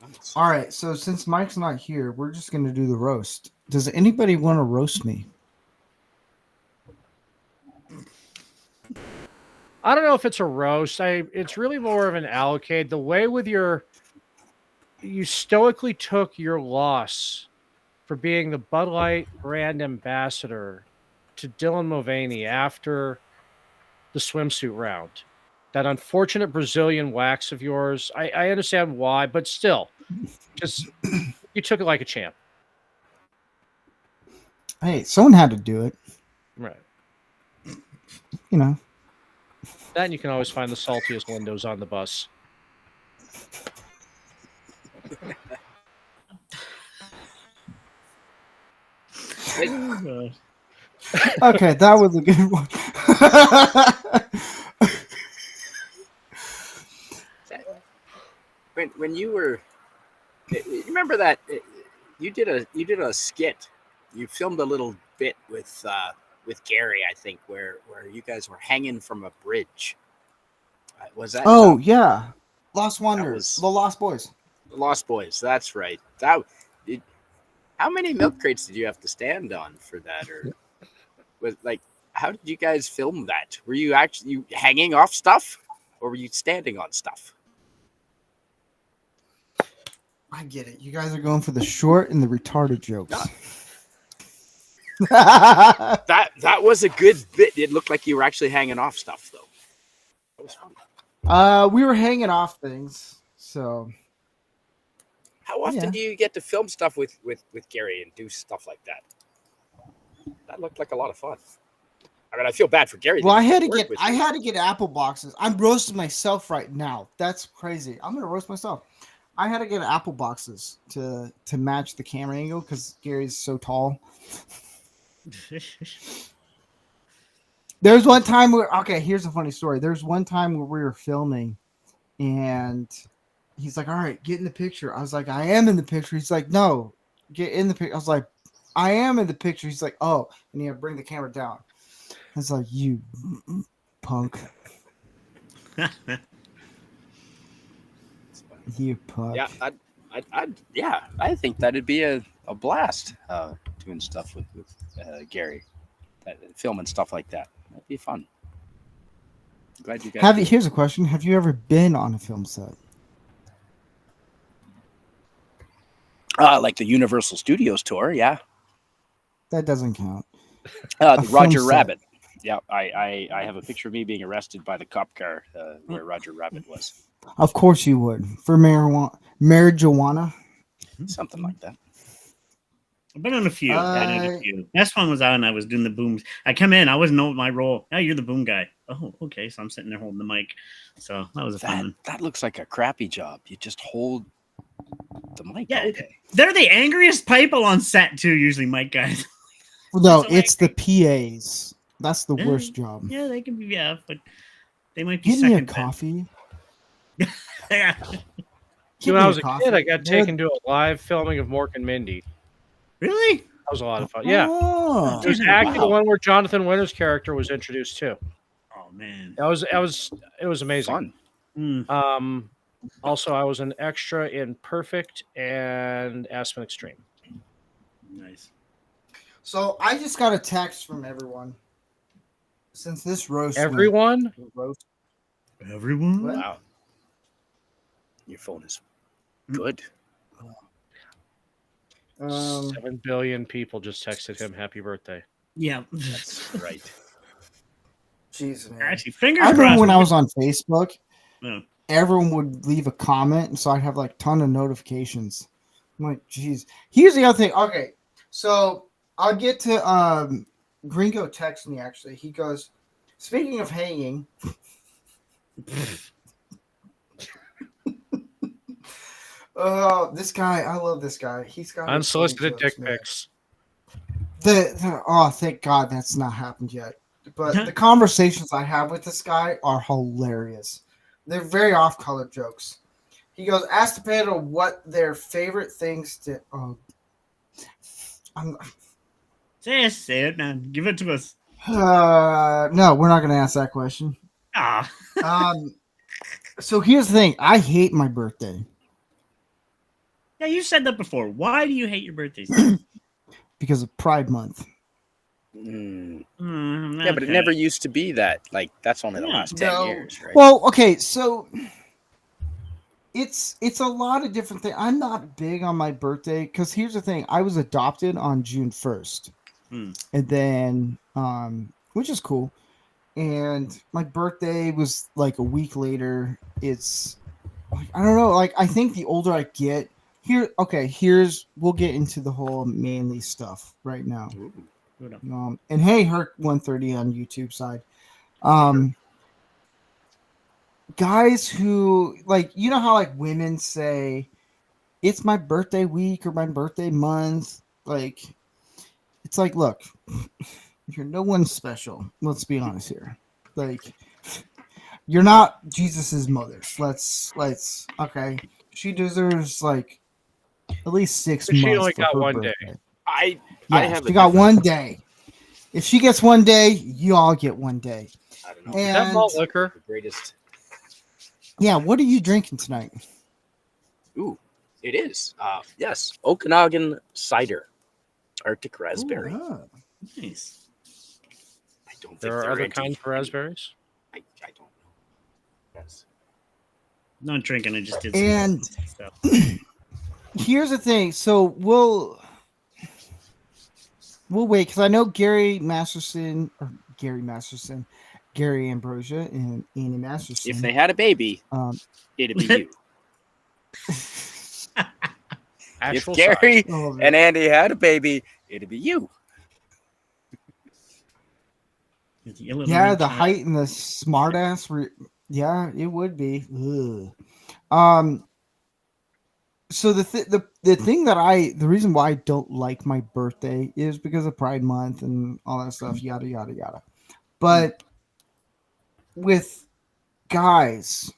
Nice. All right. So since Mike's not here, we're just going to do the roast. Does anybody want to roast me? I don't know if it's a roast. It's really more of an allocate. The way with you stoically took your loss for being the Bud Light brand ambassador to Dylan Mulvaney after the swimsuit round. That unfortunate Brazilian wax of yours. I understand why, but still, just you took it like a champ. Hey, someone had to do it. Right. You know. Then you can always find the saltiest windows on the bus. Okay, that was a good one. When you were, you remember that you did a skit. You filmed a little bit with Gary, I think, where you guys were hanging from a bridge. Was that? Oh yeah, Lost Wonders, was- the Lost Boys. Lost Boys. That's right. How many milk crates did you have to stand on for that, or was like? How did you guys film that? Were you actually hanging off stuff, or were you standing on stuff? I get it. You guys are going for the short and the retarded jokes. That was a good bit. It looked like you were actually hanging off stuff, though. That was fun. We were hanging off things, so How often do you get to film stuff with Gary and do stuff like that? That looked like a lot of fun. I mean, I feel bad for Gary. well, that I he had to worked get with I you. had to get apple boxes. I'm roasting myself right now. That's crazy. I'm gonna roast myself. I had to get apple boxes to match the camera angle because Gary's so tall. There's one time where here's a funny story. There's one time where we were filming, and he's like, "All right, get in the picture." I was like, "I am in the picture." He's like, "No, get in the picture." I was like, "I am in the picture." He's like, "Oh," and he had to bring the camera down. I was like, "You punk, you punk." Yeah, I think that'd be a blast doing stuff with Gary, filming stuff like that. That'd be fun. I'm glad you guys. Here's a question: have you ever been on a film set? Like the Universal Studios tour, yeah. That doesn't count. The film Roger set. Rabbit. Yeah, I have a picture of me being arrested by the cop car where Roger Rabbit was. Of course you would for marijuana. Something like that. I've been on a few. I did a few. Last one was on. I was doing the booms. I come in. I wasn't know my role. Oh, you're the boom guy. Oh, okay. So I'm sitting there holding the mic. So that was a fun one. That looks like a crappy job. You just hold the mic all day. They're the angriest people on set too. Usually, mic guys. No, So it's the PAs. That's the worst job. Yeah, they can be. Yeah, but they might be. Give me a second coffee. Yeah. When I was a kid, I got taken to a live filming of Mork and Mindy. Really? That was a lot of fun. Yeah. Oh. It was actually the one where Jonathan Winter's character was introduced too. Oh man. It was amazing. Fun. Also, I was an extra in Perfect and Aspen Extreme. Nice. So I just got a text from everyone. Since this roast. Everyone? Everyone? What? Wow. Your phone is good. 7 billion people just texted him happy birthday. Yeah. That's right. Jeez, man. Actually, fingers I remember crossed. when I was on Facebook, Yeah. everyone would leave a comment, and so I'd have like a ton of notifications. I'm like, geez. Here's the other thing. Okay, so I'll get to Gringo texts me actually. He goes, speaking of hanging. This guy, I love this guy. He's got Unsolicited dick man. pics. Thank God that's not happened yet. But the conversations I have with this guy are hilarious. They're very off-color jokes. He goes, ask the panel what their favorite things to. Oh, Say it, man. Give it to us. no, we're not going to ask that question. Ah. So here's the thing. I hate my birthday. Yeah, you said that before. Why do you hate your birthdays? Because of Pride Month. Yeah, but it never used to be that. Like, that's only the last 10 years, right? Well, okay, so it's a lot of different things. I'm not big on my birthday because here's the thing. I was adopted on June 1st. And then, which is cool. And my birthday was like a week later. It's, I don't know. Like, I think the older I get, we'll get into the whole manly stuff right now. And hey, Herc 130 on YouTube side. Guys who, like, you know how like women say it's my birthday week or my birthday month. Like, it's like, look, you're no one special. Let's be honest here. Like, you're not Jesus's mother. Let's okay. She deserves like at least 6 months. She only got her one birthday. day. I She got one day. If she gets one day, you all get one day. I don't know. Is that malt liquor? The greatest. Yeah, what are you drinking tonight? Ooh, it is. Yes, Okanagan cider, Arctic raspberry. Nice. I don't think There are other kinds of raspberries. I don't know. Yes. Not drinking. I just did. And stuff. Here's the thing. So we'll wait because I know Gary Ambrosia, and Annie Masterson. If they had a baby, it'd be you. If Gary and Andy had a baby, it'd be you. Yeah, the height and the smartass. Yeah, it would be. Ugh. So the thing that the reason why I don't like my birthday is because of Pride Month and all that stuff, yada yada yada. But with guys,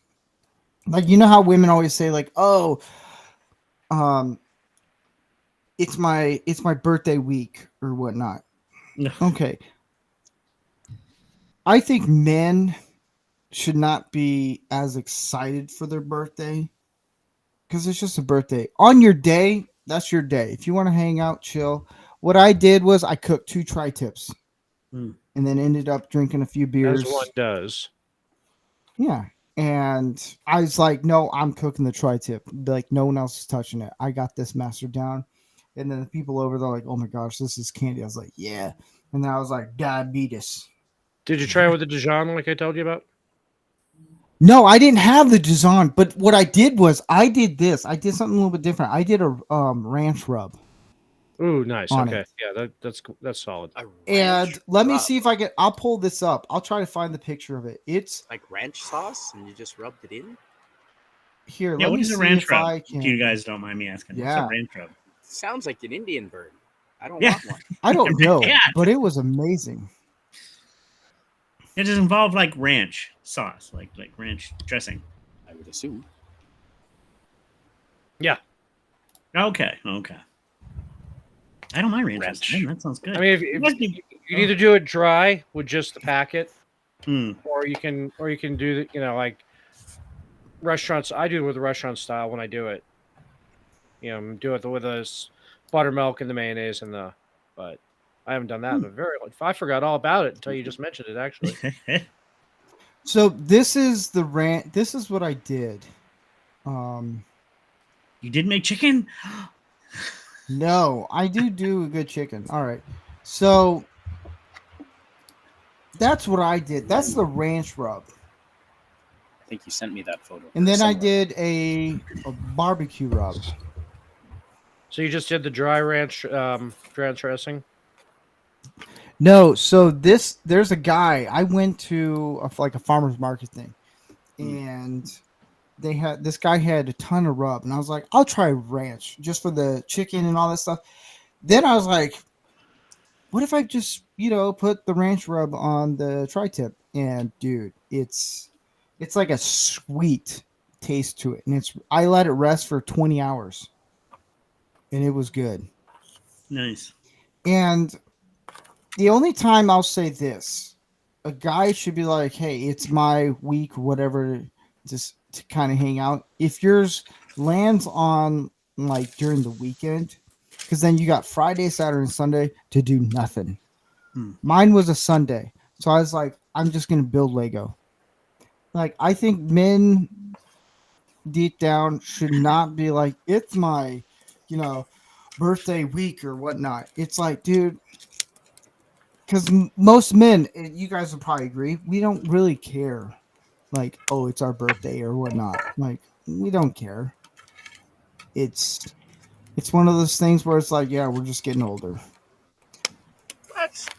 like, you know how women always say like, oh, it's my birthday week or whatnot. No. Okay. I think men should not be as excited for their birthday because it's just a birthday. On your day, that's your day. If you want to hang out, chill. What I did was I cooked 2 tri-tips and then ended up drinking a few beers. As one does. Yeah. And I was like, no, I'm cooking the tri-tip. Like, no one else is touching it. I got this mastered down. And then the people over there, like, oh my gosh, this is candy. I was like, yeah. And then I was like, diabetes. Did you try it with the Dijon like I told you about? No, I didn't have the Dijon, but what I did was I did this. I did something a little bit different. I did a ranch rub. Ooh, nice. On Okay. it. Yeah, that's solid. And let me see if I can. I'll pull this up. I'll try to find the picture of it. It's like ranch sauce, and you just rubbed it in. Here, Yeah, let what me is see a ranch if rub? I can. If you guys don't mind me asking. Yeah. What's a ranch rub? Sounds like an Indian bird. I don't Yeah. want one. I don't know, Yeah. but it was amazing. It does involve like ranch sauce, like ranch dressing. I would assume. Yeah. Okay. I don't mind ranch. Ranch. Man, that sounds good. I mean, if you can either do it dry with just the packet, or you can do the, like restaurants. I do it with the restaurant style when I do it. Do it with the buttermilk and the mayonnaise but I haven't done that in a very long. I forgot all about it until you just mentioned it. Actually, So this is the ranch. This is what I did. You did make chicken? No, I do a good chicken. All right. So that's what I did. That's the ranch rub. I think you sent me that photo. And then I somewhere. did a barbecue rub. so you just did the dry ranch dressing. No, so there's a guy. I went to a farmer's market thing, and this guy had a ton of rub, and I was like, I'll try ranch just for the chicken and all that stuff. Then I was like, what if I just put the ranch rub on the tri-tip? And dude, it's It's like a sweet taste to it, and I let it rest for 20 hours, and it was good. Nice. And the only time I'll say this, a guy should be like, "Hey, it's my week, whatever, just to kind of hang out." If yours lands on like during the weekend, because then you got Friday, Saturday, and Sunday to do nothing. Mine was a Sunday, so I was like, "I'm just gonna build Lego." Like, I think men deep down should not be like, "It's my, birthday week or whatnot." It's like, dude. Because most men, you guys will probably agree, we don't really care. Like, oh, it's our birthday or whatnot. Like, we don't care. It's one of those things where it's like, yeah, we're just getting older.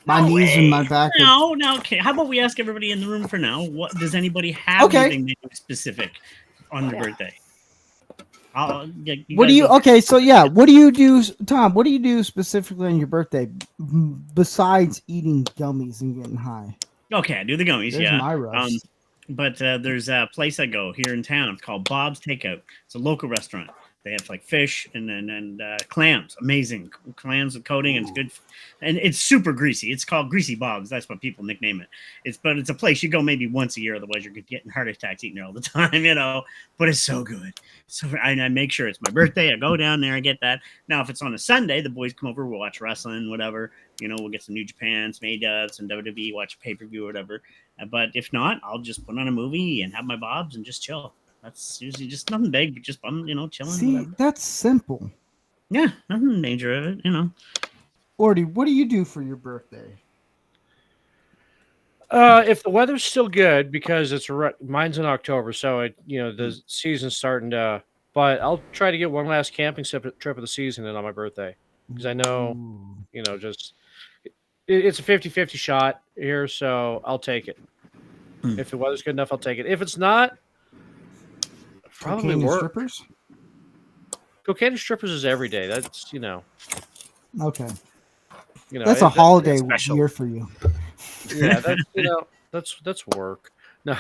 My knees and my back. Now, okay. How about we ask everybody in the room for now? What does anybody have anything they do specific on their birthday? What do you? Okay, so yeah, what do you do, Tom? What do you do specifically on your birthday besides eating gummies and getting high? Okay, I do the gummies. There's my rush. But there's a place I go here in town. It's called Bob's Takeout. It's a local restaurant. They have like fish and clams, amazing clams with coating, and it's good, and it's super greasy. It's called Greasy Bob's. That's what people nickname it. It's a place you go maybe once a year, otherwise you're getting heart attacks eating there all the time, But it's so good. So I make sure it's my birthday. I go down there, I get that. Now, if it's on a Sunday, the boys come over, we'll watch wrestling, whatever. We'll get some New Japan, some AEW, some WWE, watch a pay-per-view or whatever. But if not, I'll just put on a movie and have my bobs and just chill. That's usually just nothing big, but just chilling. See, whatever. That's simple. Yeah, nothing major of it, Ordy, what do you do for your birthday? If the weather's still good, because mine's in October, so the season's starting to. But I'll try to get one last camping trip of the season in on my birthday, because I know, just it's a 50-50 shot here, so I'll take it. If the weather's good enough, I'll take it. If it's not, probably Cocaine work. Strippers? Cocaine and strippers is every day. That's Okay. That's a holiday year for you. Yeah, that's work. No,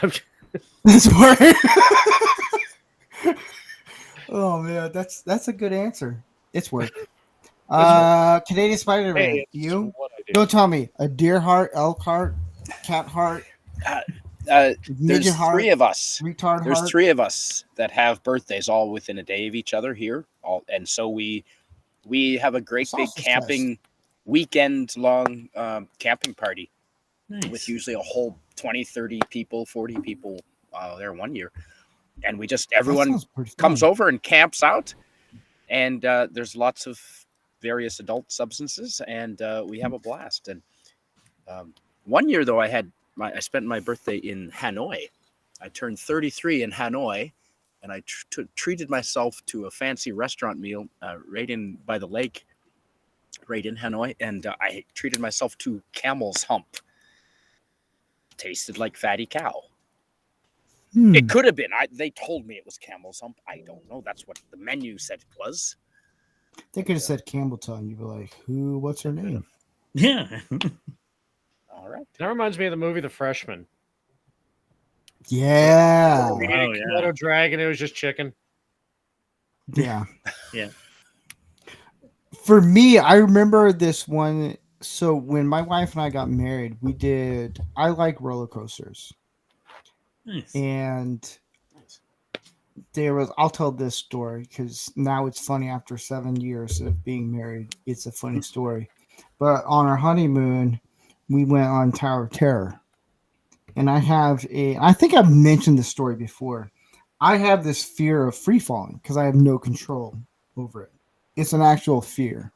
that's work. Oh man, that's a good answer. It's work. Canadian Spider-Man. Hey, you don't tell me a deer heart, elk heart, cat heart. There's three of us. Retard There's heart. 3 of us that have birthdays all within a day of each other here. And so we have a great big camping weekend long camping party with usually a whole 20, 30 people, 40 people there one year. And everyone comes over and camps out. And there's lots of various adult substances, and we have a blast. And one year though, I spent my birthday in Hanoi. I turned 33 in Hanoi, and I treated myself to a fancy restaurant meal right in by the lake, right in Hanoi, and I treated myself to camel's hump. Tasted like fatty cow. It could have been. They told me it was camel's hump. I don't know. That's what the menu said it was. They could have said Campbelltown. You'd be like, who? What's her name? Yeah. All right. That reminds me of the movie The Freshman. Yeah. Komodo dragon. It was just chicken. Yeah. Yeah. For me, I remember this one. So when my wife and I got married, I like roller coasters. Nice. And I'll tell this story because now it's funny after 7 years of being married. It's a funny story. But on our honeymoon, we went on Tower of Terror. And I think I've mentioned this story before. I have this fear of free falling because I have no control over it. It's an actual fear.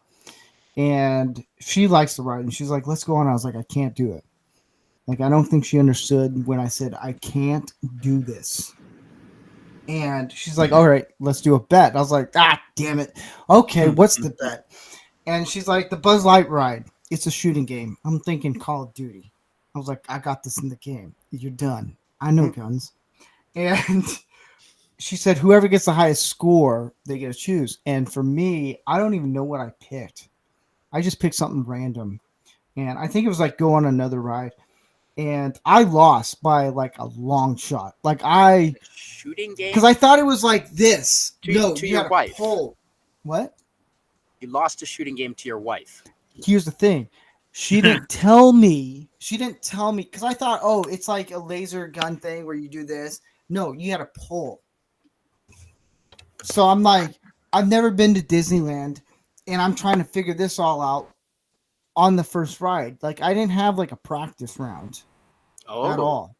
And she likes to ride, and she's like, let's go on. I was like, I can't do it. Like, I don't think she understood when I said, I can't do this. And she's like, all right, let's do a bet. I was like, damn it. Okay, what's the bet? And she's like, the Buzz Light ride. It's a shooting game. I'm thinking Call of Duty. I was like, I got this in the game. You're done. I know guns. And she said, whoever gets the highest score, they get to choose. And for me, I don't even know what I picked. I just picked something random. And I think it was like go on another ride. and I lost by like a long shot. Like Shooting game. because I thought it was like this. To No, your you had to wife. pull. What? You lost a shooting game to your wife. Here's the thing. She didn't tell me. She didn't tell me because I thought, oh, it's like a laser gun thing where you do this. No, you had to pull. So I'm like, I've never been to Disneyland, and I'm trying to figure this all out on the first ride. Like I didn't have like a practice round at all.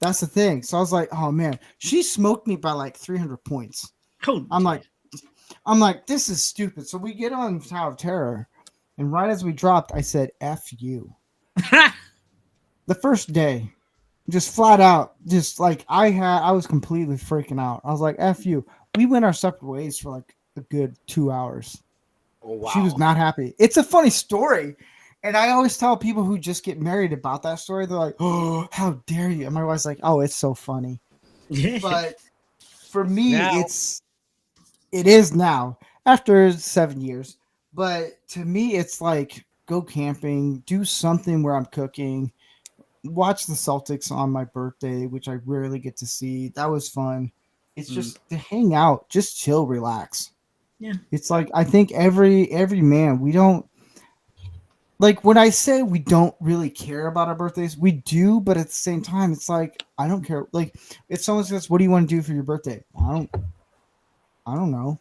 That's the thing. So I was like, oh man, she smoked me by like 300 points. Oh, I'm like, this is stupid. So we get on Tower of Terror, and right as we dropped, I said, F you. The first day, just flat out, just like I was completely freaking out. I was like, F you. We went our separate ways for like a good 2 hours. Oh wow. She was not happy. It's a funny story. And I always tell people who just get married about that story, they're like, oh, how dare you? And my wife's like, oh, it's so funny. But for me, Now- it is now after 7 years. But to me, it's like go camping, do something where I'm cooking, watch the Celtics on my birthday, which I rarely get to see. That was fun. It's just to hang out, just chill, relax. Yeah. It's like I think every man, we don't like when I say we don't really care about our birthdays, we do, but at the same time, it's like I don't care. Like if someone says, "What do you want to do for your birthday?" I don't know.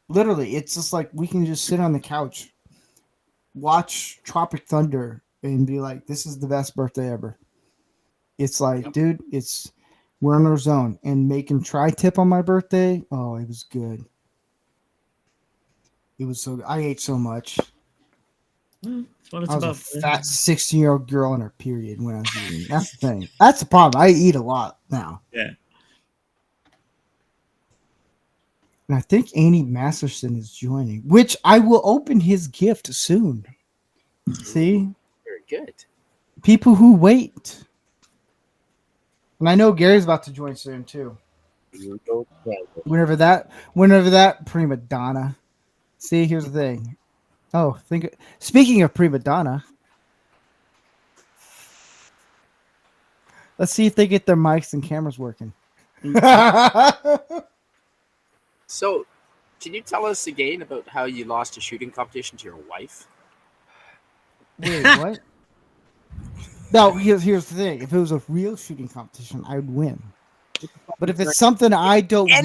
Literally, it's just like we can just sit on the couch, watch Tropic Thunder, and be like, "This is the best birthday ever." It's like, dude, we're in our zone. And making tri-tip on my birthday, oh, it was good. It was so good. I ate so much. That's what it's I was about. a fat 16-year-old girl in her period when I was eating. That's the thing. That's the problem. I eat a lot now. Yeah. And I think Andy Masterson is joining, which I will open his gift soon. See? Very good. People who wait. And I know Gary's about to join soon too. Whenever that prima donna. See, here's the thing. Oh, speaking of prima donna, let's see if they get their mics and cameras working. So, can you tell us again about how you lost a shooting competition to your wife? Wait, what? No, here's the thing. If it was a real shooting competition, I would win. But if it's something I don't know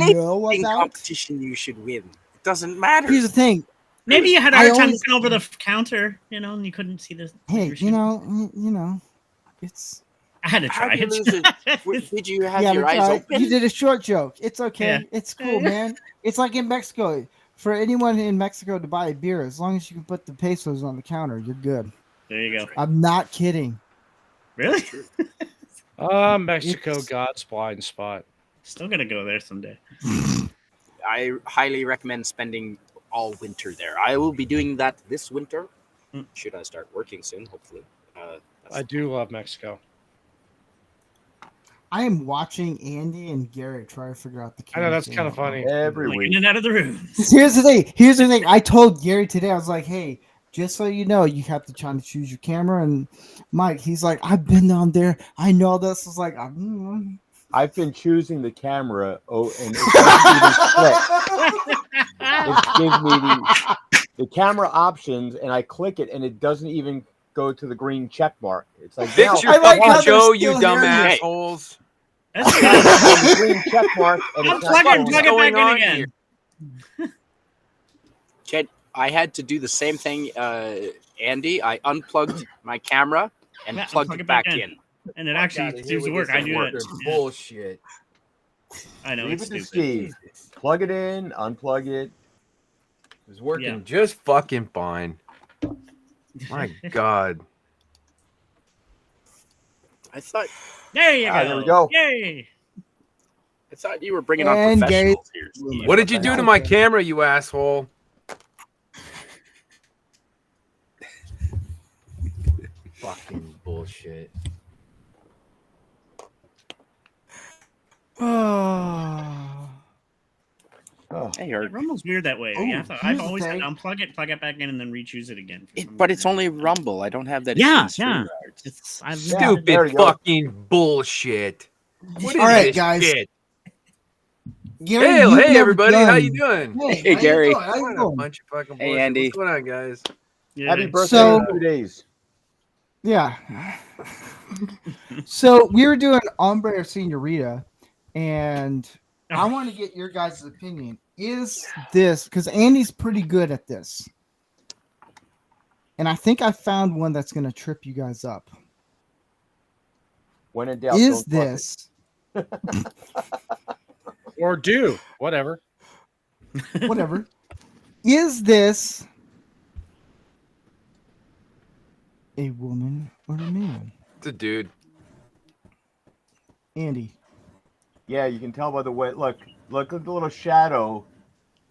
Shooting about, competition, you should win. It doesn't matter. here's the thing. Maybe you had a I hard time always- looking over the counter, and you couldn't see the. Hey, you know, it's I had to How try do you lose it? Did you have your eyes open? You did a short joke. It's okay. Yeah. It's cool, man. It's like in Mexico. For anyone in Mexico to buy a beer, as long as you can put the pesos on the counter, you're good. There you go. I'm not kidding. Really? Mexico, God's blind spot. Still gonna go there someday. I highly recommend spending all winter there. I will be doing that this winter. Should I start working soon? Hopefully. I do love Mexico. I am watching Andy and Garrett try to figure out the. I know that's kind of funny. Every Like, week. in and out of the room. Here's the thing. I told Gary today. I was like, "Hey, just so you know, you have to try to choose your camera." And Mike, he's like, "I've been down there. I know this." I was like, I've been choosing the camera. Oh, and it doesn't even click. It gives me the camera options, and I click it, and it doesn't even go to the green check mark. It's like Fix now, your I like fucking how show, they're you still dumb hearing you. assholes. That's the green check mark, and it's Unplug not it, going. plug it going back on in again. Chad, I had to do the same thing, Andy. I unplugged my camera and Yeah, plugged unplug it back in. And it actually seems to work. I do that. Yeah. Bullshit. I know Leave it's it to stupid. Steve. Plug it in, unplug it. It's working Yeah. just fucking fine. My God. I thought There you go. There we go. Yay. I thought you were bringing on And Gary- professionals here. Steve. What did you do to my camera, you asshole? Fucking bullshit. Oh. Oh, Hey, Yeah, or, Rumble's weird that way. Oh, You have to, here's I've the always had thing. to unplug it, plug it back in, and then re-choose it again. for some but it's reason. only Rumble. I don't have that. Yeah, issue in yeah. StreamYard. It's I've Yeah, never there Stupid you go. fucking bullshit. What is All right, this guys. shit? Gary, Hey, you've hey never everybody, how you done- doing? Hey, Hey, Gary. How you What a doing? bunch of fucking Hey, bullshit. Andy. What's going on, guys? Yeah. Happy birthday So- in 2 days. Yeah. So we were doing Ombre or Senorita, and I want to get your guys' opinion. Is this because Andy's pretty good at this? And I think I found one that's going to trip you guys up. When in doubt, Is don't fuck it. this Or do whatever. whatever? Is this a woman or a man? It's a dude. Andy. Yeah, you can tell by the way. Look at the little shadow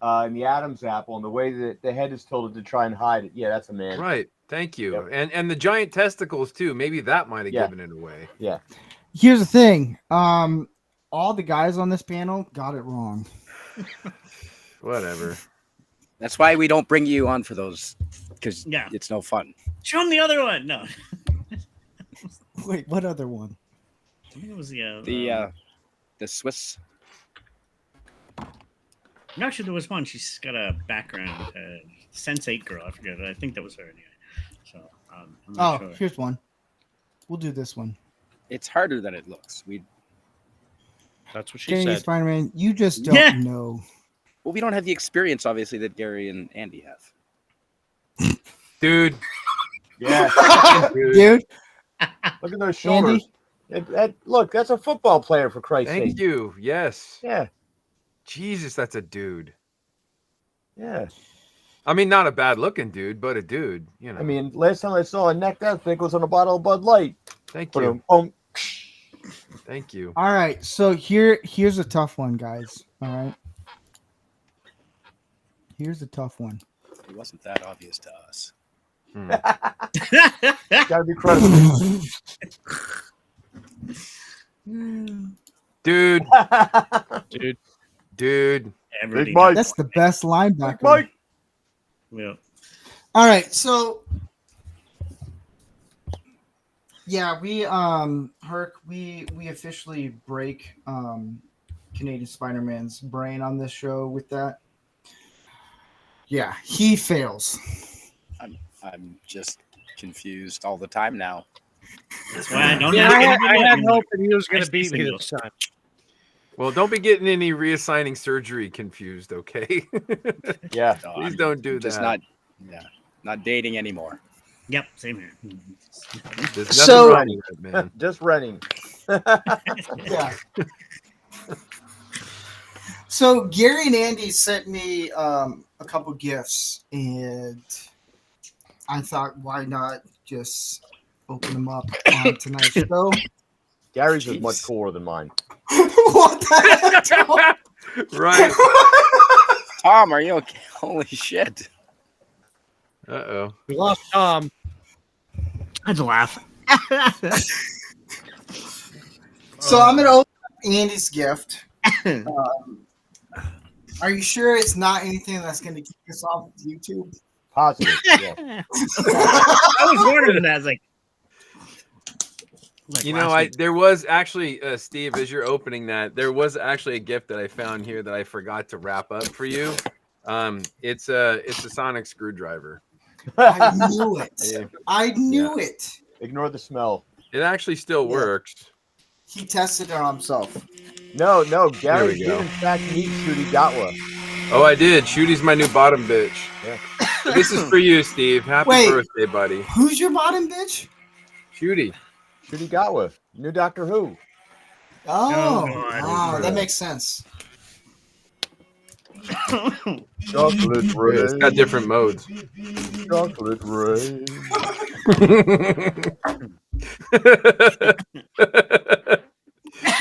in the Adam's apple, and the way that the head is tilted to try and hide it. Yeah, that's a man. Right. Thank you. Yep. And the giant testicles too. Maybe that might have Yeah. given it away. Yeah. Here's the thing. All the guys on this panel got it wrong. Whatever. That's why we don't bring you on for those, because Yeah. it's no fun. Show him the other one. No, Wait, what other one? I think it was the The Swiss. no, actually, there was one. She's got a background. Sense8 girl. I forget. I think that was her anyway. So I'm not sure. Here's one. We'll do this one. It's harder than it looks. That's what she Gary said. Spider-Man, you just don't Yeah. know. Well, we don't have the experience, obviously, that Gary and Andy have. Dude. Yeah. Dude. Dude, Look at those shoulders. Andy, Look, that's a football player, for Christ's Thank sake. you. Yes. Yeah. Jesus, that's a dude. Yeah. I mean, not a bad looking dude, but a dude, you know. I mean, last time I saw a neck that thick was on a bottle of Bud Light. thank you. Boom. Thank you. all right. So here's a tough one, guys. All right. Here's a tough one. It wasn't that obvious to us. Hmm. Gotta be credible. Dude. Dude. Dude. Everybody Big Mike. That's the best linebacker. Mike. Yeah. All right. So yeah, we Herc, we officially break Canadian Spider-Man's brain on this show with that. Yeah, he fails. I'm just confused all the time now. That's why I don't. Yeah, have I anybody had anymore. hope that he was going I to beat me single. this time. Well, don't be getting any reassigning surgery confused, okay? Yeah. No, Please I'm don't do just that. not dating anymore. Yep, same here. There's nothing So- wrong with that, man. Just running. Yeah. So Gary and Andy sent me a couple gifts, and I thought, why not just open them up on tonight's show? Gary's is Jeez. much cooler than mine. What the heck? Right. Tom, are you okay? Holy shit! Uh-oh. We lost Tom. I had to laugh. So I'm gonna open up Andy's gift. Are you sure it's not anything that's gonna kick us off of YouTube? Positive. Yeah. I was wondering that. I was like You know, last week. there was actually, Steve, as you're opening that, there was actually a gift that I found here that I forgot to wrap up for you. It's a sonic screwdriver. I knew it. Yeah. I knew it. Ignore the smell. It actually still Yeah. works. He tested it on himself. No, Gary we did go. in fact meet Shooty Gatwa. Oh, I did. Shooty's my new bottom bitch. Yeah. This is for you, Steve. Happy Wait. birthday, buddy. Who's your bottom bitch? Shooty. Shooty Gatwa. New Doctor Who. Oh, God. wow, that makes sense. Chocolate It's got different modes. Chocolate rain.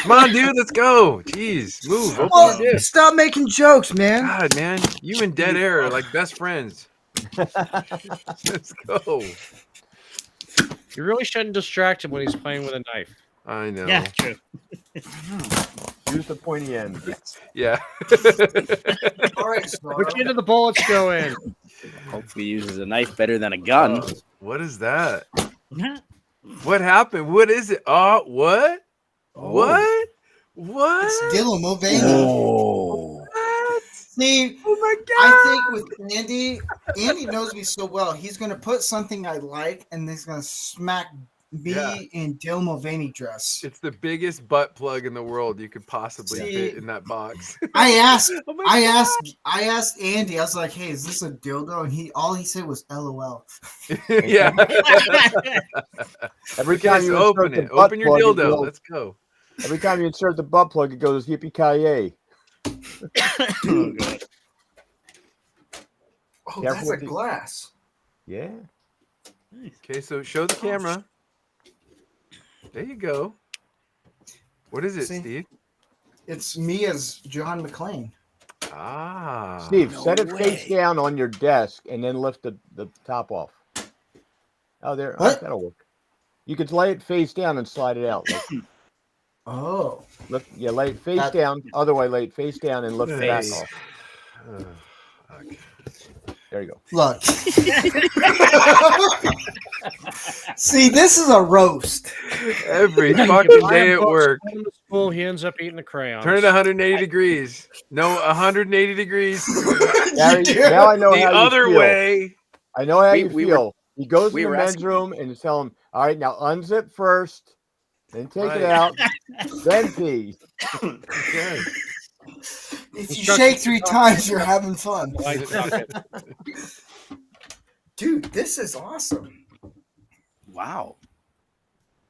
Come on, dude. Let's go. Jeez. Move. Open Well, your gift. stop making jokes, man. God, man. You and Dead Air are like best friends. Let's go. You really shouldn't distract him when he's playing with a knife. I know. Yeah, true. Use the pointy end. Yeah. All right, Which end of the bullets go in? Hopefully, he uses a knife better than a gun. What is that? What happened? What is it? Oh, what? What? What? It's Dylan Mulvaney. Oh, See, Oh my god! I think with Andy knows me so well. He's gonna put something I like, and he's gonna smack me Yeah. in Dylan Mulvaney dress. It's the biggest butt plug in the world you could possibly See, fit in that box. I asked, Oh my I God. asked Andy. I was like, "Hey, is this a dildo?" And all he said was "LOL." Yeah. Every Okay, time so you open insert it. the butt Open your plug, it dildo. goes- Let's go. Every time you insert the butt plug, it goes yippee ki Oh, God. Oh, Careful that's a with the- glass. Yeah. Okay, so show the camera. There you go. What is it, See? Steve? It's me as John McClane. Ah. Steve, no set it face way. down on your desk and then lift the top off. Oh, there. Oh, What? that'll work. You could lay it face down and slide it out. Like, Oh, lay it face That- down. Other way, lay it face down and lift the back Face. off. Okay. There you go. look. See, this is a roast. Every You fucking buy day a at book, work. put it in the school, he ends up eating the crayons. Turn it 180 degrees. No, 180 degrees. Gary, now I know The how other you feel. way. I know how We- you we feel. He goes we in the were men's asking- room and tell him, "All right, now unzip first, then take Right. it out, then pee." Okay. If you shake 3 times, you're having fun. Like, fuck it. Dude, this is awesome. wow.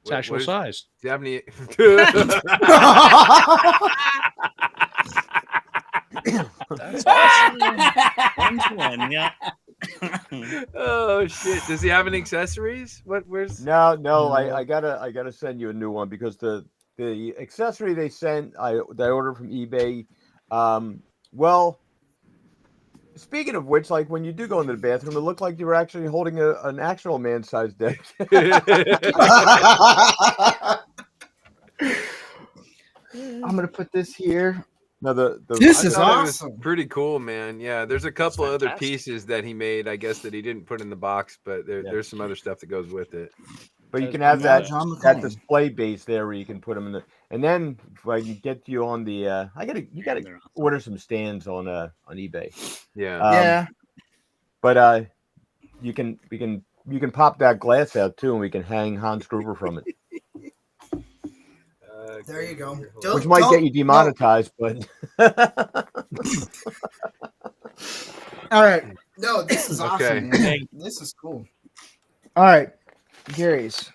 It's actual size. Do you have any? That's awesome. 1-1, yeah. Oh shit! Does he have any accessories? What? Where's? No, I gotta send you a new one because the accessory they sent I ordered from eBay. Well, speaking of which, like when you do go into the bathroom, it looked like you were actually holding an actual man-sized dick. I'm gonna put this here. No, the This I is thought it was awesome. pretty cool, man. Yeah, there's a couple other fantastic. pieces that he made, I guess, that he didn't put in the box, but there's some other stuff that goes with it. but you That's can have Now that John that McClane. display base there where you can put them in the, and then like you get you on the you gotta order some stands on eBay. Yeah. Yeah. But we can pop that glass out too, and we can hang Hans Gruber from it, There you go. which might get you demonetized. But All right. No, this is Okay. awesome. Man. This is cool. All right, Gary's.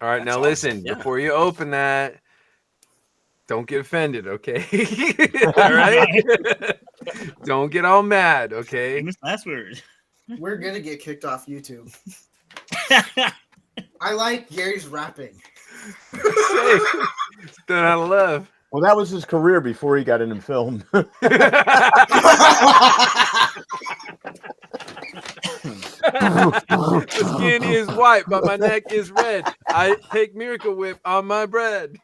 All right, now That's listen. awesome, yeah. Before you open that, don't get offended, okay? All right. Don't get all mad, okay? Famous last word. We're gonna get kicked off YouTube. I like Gary's rapping. Hey, it's done out of love. well, that was his career before he got into film. The skin is white, but my neck is red. I take Miracle Whip on my bread.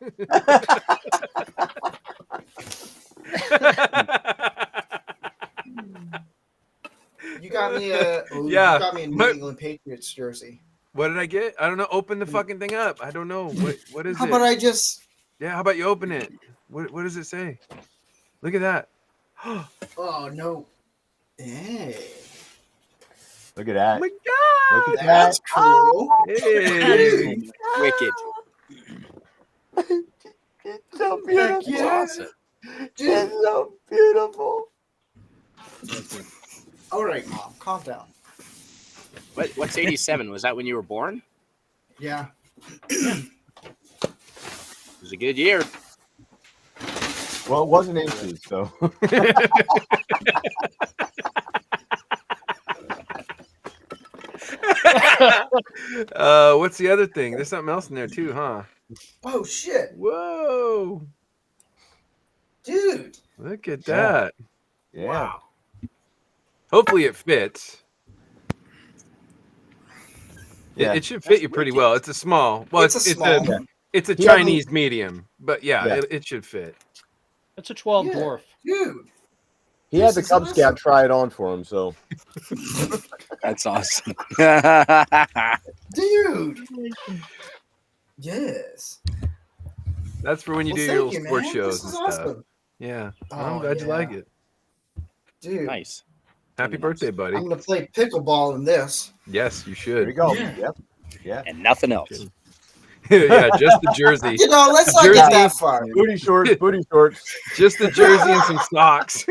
You got me a Yeah. You got me a New My- England Patriots jersey. What did I get? I don't know. Open the fucking thing up. I don't know. What is How it? about I just? Yeah, how about you open it? What does it say? Look at that. Oh no! Hey, Look at that. Oh my god! Look at that's that. cool. Hey. Wicked. It's so Heck beautiful. yeah. Awesome. It's so beautiful. All right, Mom, calm down. What's 87? Was that when you were born? Yeah. It was a good year. Well, it wasn't inches, so. What's the other thing? There's something else in there too, huh? Oh shit, Whoa! dude! Look at Yeah. that. Yeah. Wow. Hopefully it fits. Yeah. It should fit you pretty well. It's a small. Well, It's a small. it's a Yeah. Chinese medium, but yeah, Yeah. it should fit. That's a 12 Yeah. dwarf. Dude. He had This the is Cub awesome. Scout try it on for him, so That's awesome. Dude. Yes. That's for when you Well, do your thank little you, sports man. shows This and is stuff. awesome. Yeah. Oh, I'm glad you like it. Dude. Nice. Happy birthday, buddy. I'm gonna play pickleball in this. Yes, you there you should. go. Yeah. Yep. Yeah. And nothing else. Yeah, just the jersey. You know, let's not Jersey. get that far. Booty shorts, booty shorts. Just the jersey and some socks.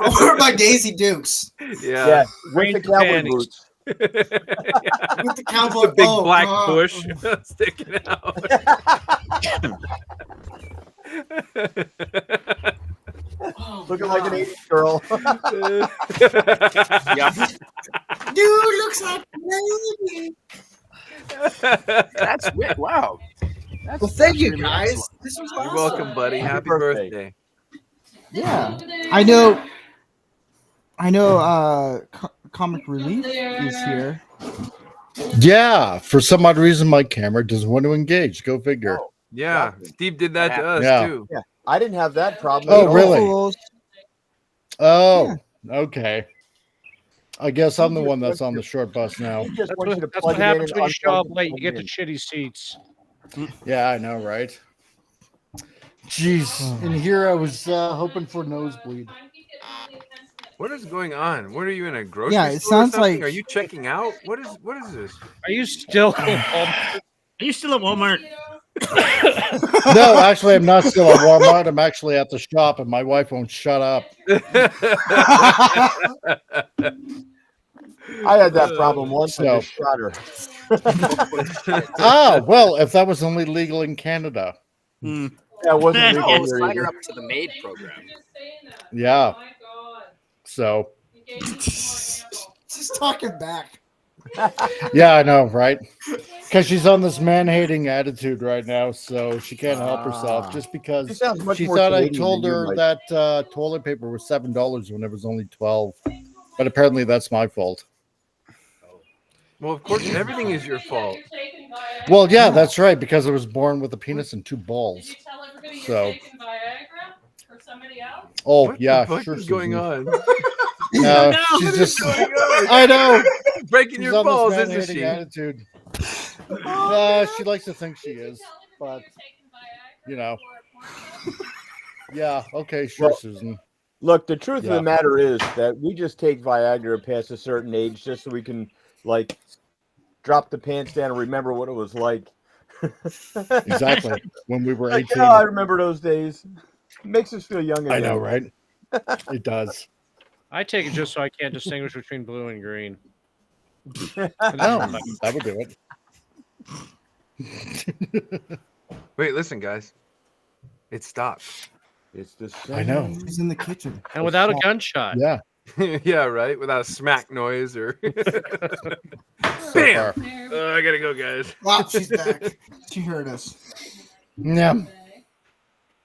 I'll wear my Daisy Dukes Yeah, Yeah. with the Ranger cowboy panties. boots. with the Just cowboy. a big oh, black God. bush sticking out. Oh, Looking like an God. 80s girl. Yep. Dude looks like a lady. That's weird. Wow. That's, Well, thank that's you really guys. excellent. This was You're awesome. welcome, buddy. Happy Happy birthday. birthday. Yeah, I know. I know. Comic Relief is here. Yeah, for some odd reason, my camera doesn't want to engage. Go figure. Oh, Yeah, Exactly. Steve did that to us Yeah. too. I didn't have that problem. Oh, at all. really? Fools. Oh, okay. I guess I'm the one that's on the short bus now. He just That's wants you to what plug it in happens and when you show up unplug it late. You and get plug the it in. shitty seats. Yeah, I know, right? Jeez, and here I was hoping for nosebleed. What is going on? What are you in a grocery Yeah, it store or sounds something? like- Are you checking out? What is this? Are you still? Are you still at Walmart? No, actually, I'm not still at Walmart. I'm actually at the shop, and my wife won't shut up. I had that problem once. I So- just shot her. Ah, well, if that was only legal in Canada. Yeah, it wasn't Yeah, legal Oh, here sign either. her up to the maid program. Yeah. So, Just talking back. yeah, I know, right? Because she's on this man-hating attitude right now, so she can't help herself just She because sounds much she more thought I Canadian told than you, her Mike. that toilet paper was $7 when it was only 12. But apparently that's my fault. Well, of course, everything is your fault. Well, yeah, that's right, because I was born with a penis and 2 balls. So, oh, What yeah, the fuck sure. is going Susan. on? No, No, she's what just, Going on? I know. Breaking She's your on this balls, isn't man-hating she? attitude. She likes to think she is, but, you know. Yeah, okay, sure, Well, Susan. Look, the truth of Yeah. the matter is that we just take Viagra past a certain age just so we can, like, drop the pants down and remember what it was like. Exactly. When we were Like, 18. yeah, I remember those days. Makes us feel young again. I know, right? It does. I take it just so I can't distinguish between blue and green. Oh, that would do it. Wait, listen, guys. It stopped. It's the I know. She's in the kitchen. And without a gunshot. Yeah. Yeah, right. Without a smack noise or. So Bam! far. I gotta go, guys. Wow, she's back. She heard us. Yeah.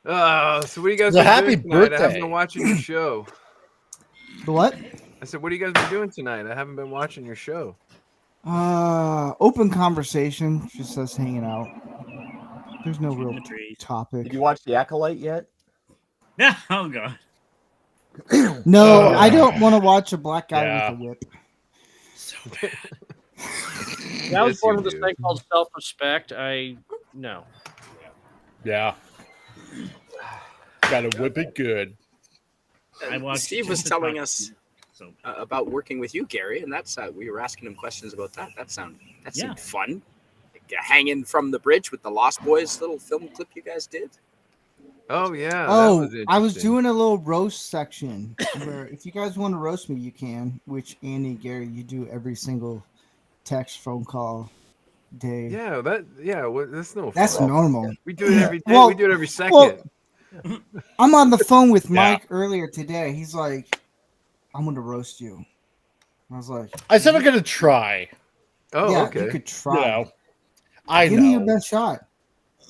So what do you guys So been happy doing tonight? I haven't birthday. been watching your show. The what? I said, what have you guys been doing tonight? I haven't been watching your show. Open conversation. Just us hanging out. There's no real topic. Did you watch The Acolyte yet? Yeah. Oh god. No, I don't want to watch a black guy Yeah. with a whip. So bad. That was Yes, born you with this do. thing called self-respect. No. Yeah. Gotta whip it good. I watched Steve was just the telling talk- us So about working with you, Gary, and that's we were asking him questions about that. That Yeah. seemed fun. Like, hanging from the bridge with the Lost Boys little film clip you guys did. Oh yeah. Oh, that I was interesting. doing a little roast section where if you guys want to roast me, you can. Which Andy, Gary, you do every single text, phone call, day. Yeah, that's no. That's fun. normal. We do it every day. Well- we do it every second. well, I'm on the phone with Yeah. Mike earlier today. He's like, "I'm going to roast you." I was like, I said I'm gonna try. oh, "Yeah, okay. you could try. You know. I Give me your know. best shot."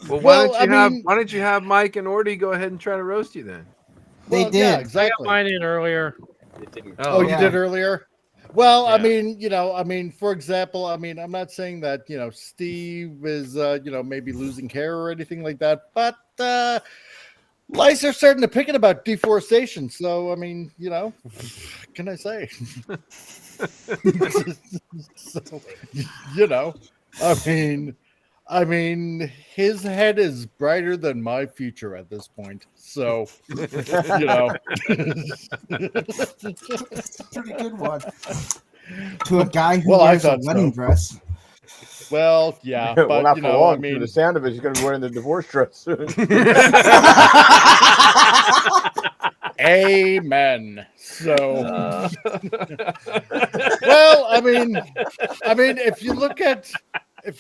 Well, Well, I mean- why don't you have Mike and Orty go ahead and try to roast you then? They Well, did. Yeah, I got exactly. mine in earlier. It didn't. Oh, yeah. you did earlier? Well, I Yeah. mean, for example, I'm not saying that, Steve is, maybe losing hair or anything like that, but Lice are starting to picking about deforestation. So, I mean, what can I say? So, I mean, his head is brighter than my future at this point. So, Pretty good one. To a guy who wears a wedding dress. Well, yeah, well, but not for long. I mean, From the sound of it, he's going to be wearing the divorce dress soon. Amen. So, well, I mean, if you look at, I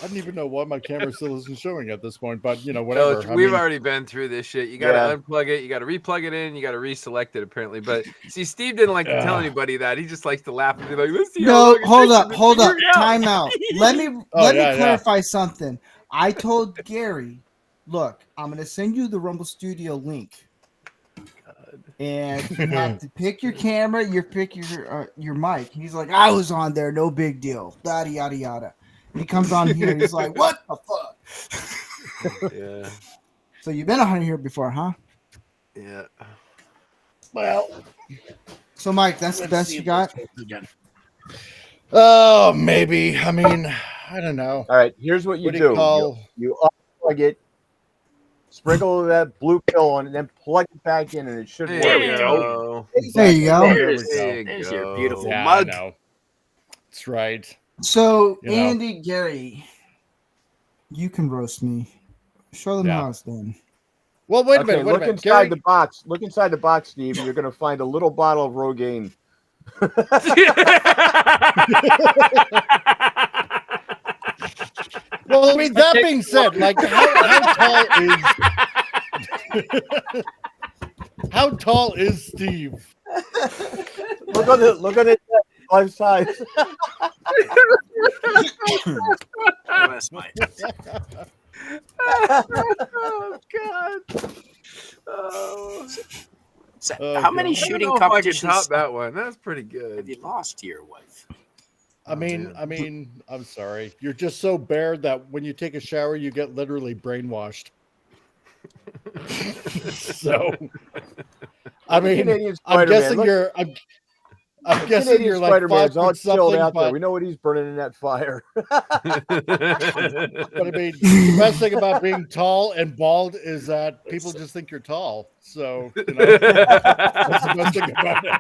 don't even know why my camera still isn't showing at this point, but whatever. We've already been through this shit. You got to unplug it. You got to replug it in. You got to reselect it, apparently. But see, Steve didn't like to tell anybody that. He just likes to laugh and be like, "Let's see." No, hold up. Time out. Let me clarify something. I told Gary, look, I'm going to send you the Rumble Studio link. And you have to pick your camera, pick your mic. He's like, I was on there, no big deal. Yada yada yada. And he comes on here, and he's like, what the fuck? Yeah. So you've been on here before, huh? Yeah. Well. So Mike, that's the best you got? Oh, maybe. I mean, I don't know. All right, here's what you do. You unplug it. Sprinkle that blue pill on it, and then plug it back in, and it should work. There we go. There you go. There's your beautiful mug. I know. That's right. So, Andy, Gary, you can roast me. Show them how it's done. Well, wait a minute. Look inside the box. Look inside the box, Steve, and you're going to find a little bottle of Rogaine. Well, I mean, that being said, like, how tall is Steve? Look at it, life size. That's mine. Oh God! So how many shooting competitions? I can top that one. That's pretty good. Have you lost to your wife? I mean, I'm sorry. You're just so bare that when you take a shower, you get literally brainwashed. So, I mean, I'm guessing you're. I'm guessing you're like Spider-Man's 5 all foot chilled something, out there. but We know what he's burning in that fire. but I mean, the best thing about being tall and bald is that people just think you're tall. So, that's the best thing about it.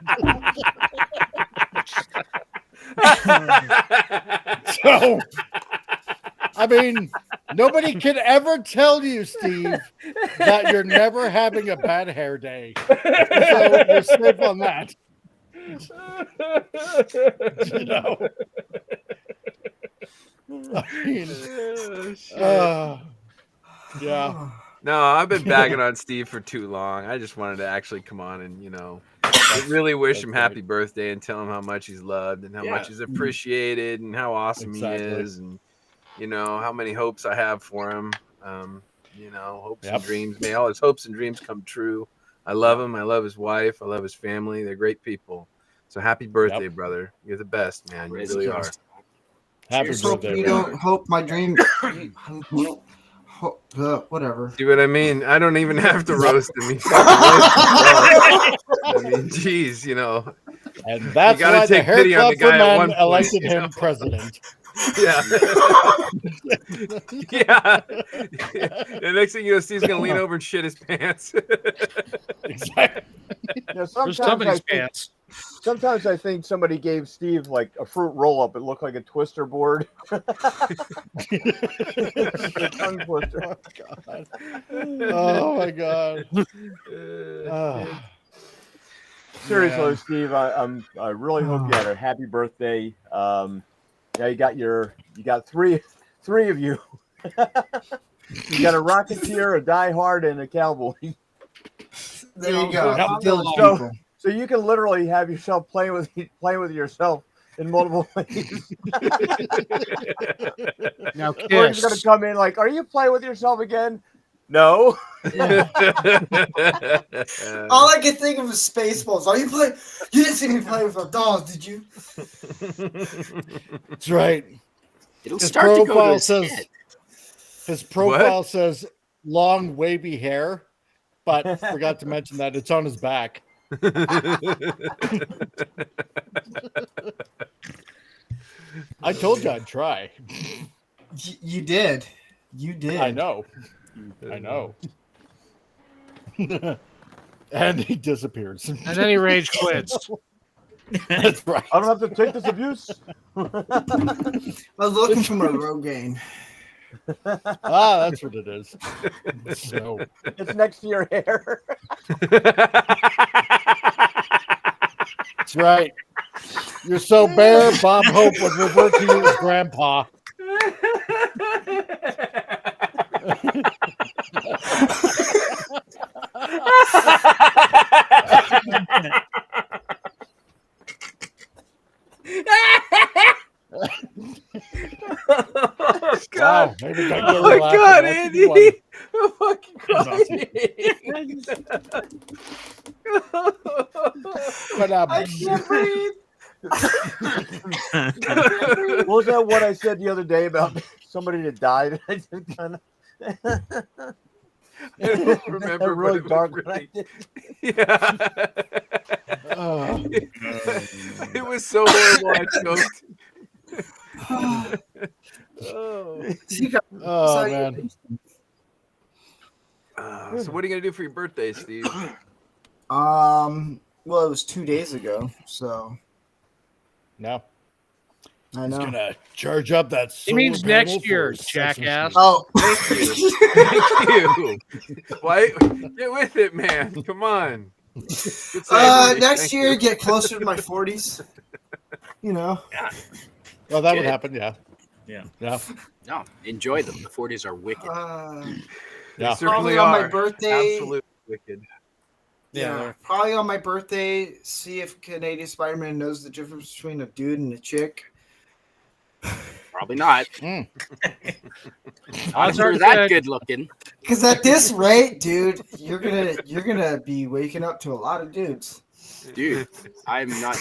So, I mean, nobody can ever tell you, Steve, that you're never having a bad hair day. So you're safe on that. I mean, yeah. No, I've been bagging on Steve for too long. I just wanted to actually come on and, I really wish him happy birthday and tell him how much he's loved and how much he's appreciated and how awesome he is and, how many hopes I have for him. Hopes and dreams. May all his hopes and dreams come true. I love him. I love his wife. I love his family. They're great people. So happy birthday, brother. You're the best, man. You really are. Happy birthday. You don't hope my dream. Whatever. See what I mean? I don't even have to roast him. I mean, geez, And that's you gotta why take the pity on the guy at one Men point, elected him president. Yeah. Yeah. The next thing you know, Steve's gonna lean over and shit his pants. Exactly. Sometimes I think somebody gave Steve like a fruit roll up. It looked like a twister board. A tongue twister. Oh my god. Seriously, Steve, I really hope you had a happy birthday. You got three of you. You got a Rocketeer, a Die Hard, and a Cowboy. There you go. So you can literally have yourself playing with yourself in multiple ways. Now, Or you're gonna come in like, are you playing with yourself again? No. All I can think of is Spaceballs. Are you playing? You didn't see me play with my dolls, did you? That's right. It'll start to go to his head. His profile says long, wavy hair, but forgot to mention that it's on his back. I told you I'd try. You did. You did. I know. And he disappears. And then he rage quits. That's right. I don't have to take this abuse. I was looking for my Rogaine. That's what it is. So It's next to your hair. that's right. You're so bare, Bob Hope would revert to you as grandpa. Oh, God. Wow, maybe don't Oh, get my relaxed. God, That's Andy. one. I'm fucking crying. But, I can't breathe. What was that one I said the other day about somebody that died? I just kind of I don't remember really what it dark. was When I really- did. Yeah. Oh. It was so horrible. I choked. Oh. Oh, man. So what are you gonna do for your birthday, Steve? Well, it was 2 days ago, so No. I He's know. gonna charge up that. He means solar panel next year, for his sex jackass. machine. Oh, Thank you. Thank you. Why? Get with it, man. Come on. Good save, Andy. next Thank year, you. get closer to my 40s. You know. Well, that would Good. happen. Yeah. Yeah. Yeah. No, enjoy them. The 40s are wicked. They Yeah. certainly Probably on my are. birthday. Absolutely wicked. Yeah, probably on my birthday. See if Canadian Spider-Man knows the difference between a dude and a chick. Probably not. Mm. Odds are are that good. good looking. Because at this rate, dude, you're gonna be waking up to a lot of dudes. Dude, I'm not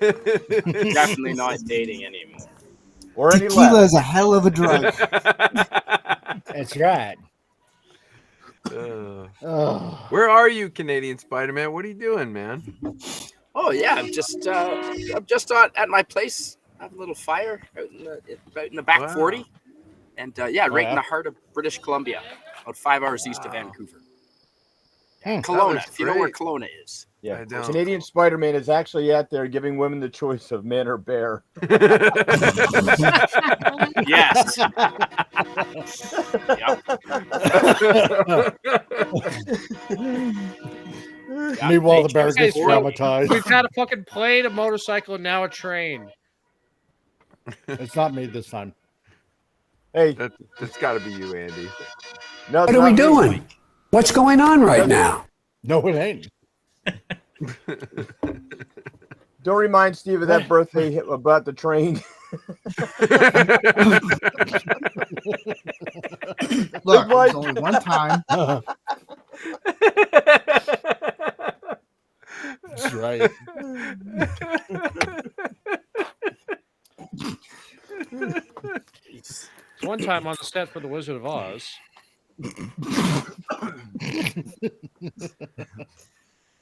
dating. Definitely not dating anymore. Or any Tequila less. is a hell of a drug. That's right. Oh. Where are you, Canadian Spider-Man? What are you doing, man? Oh yeah, I'm just at my place. I have a little fire out in the back Wow. 40, and right yeah. in the heart of British Columbia, about 5 hours east of Wow. Vancouver. Hmm. Kelowna, looks if you know where great. Kelowna is. Yeah. I don't. Canadian Spider-Man is actually out there giving women the choice of man or bear. Yes. Yep. Yeah, Meanwhile, the they bear choose gets for- traumatized. We've had a fucking plane, a motorcycle, and now a train. It's not me this time. Hey, That's got to be you, Andy. no, What are we doing? What's going on right now? No, it ain't. Don't remind Steve of that birthday hit about the train. Look, Mike. it's only one time. That's right. One time on the set for The Wizard of Oz.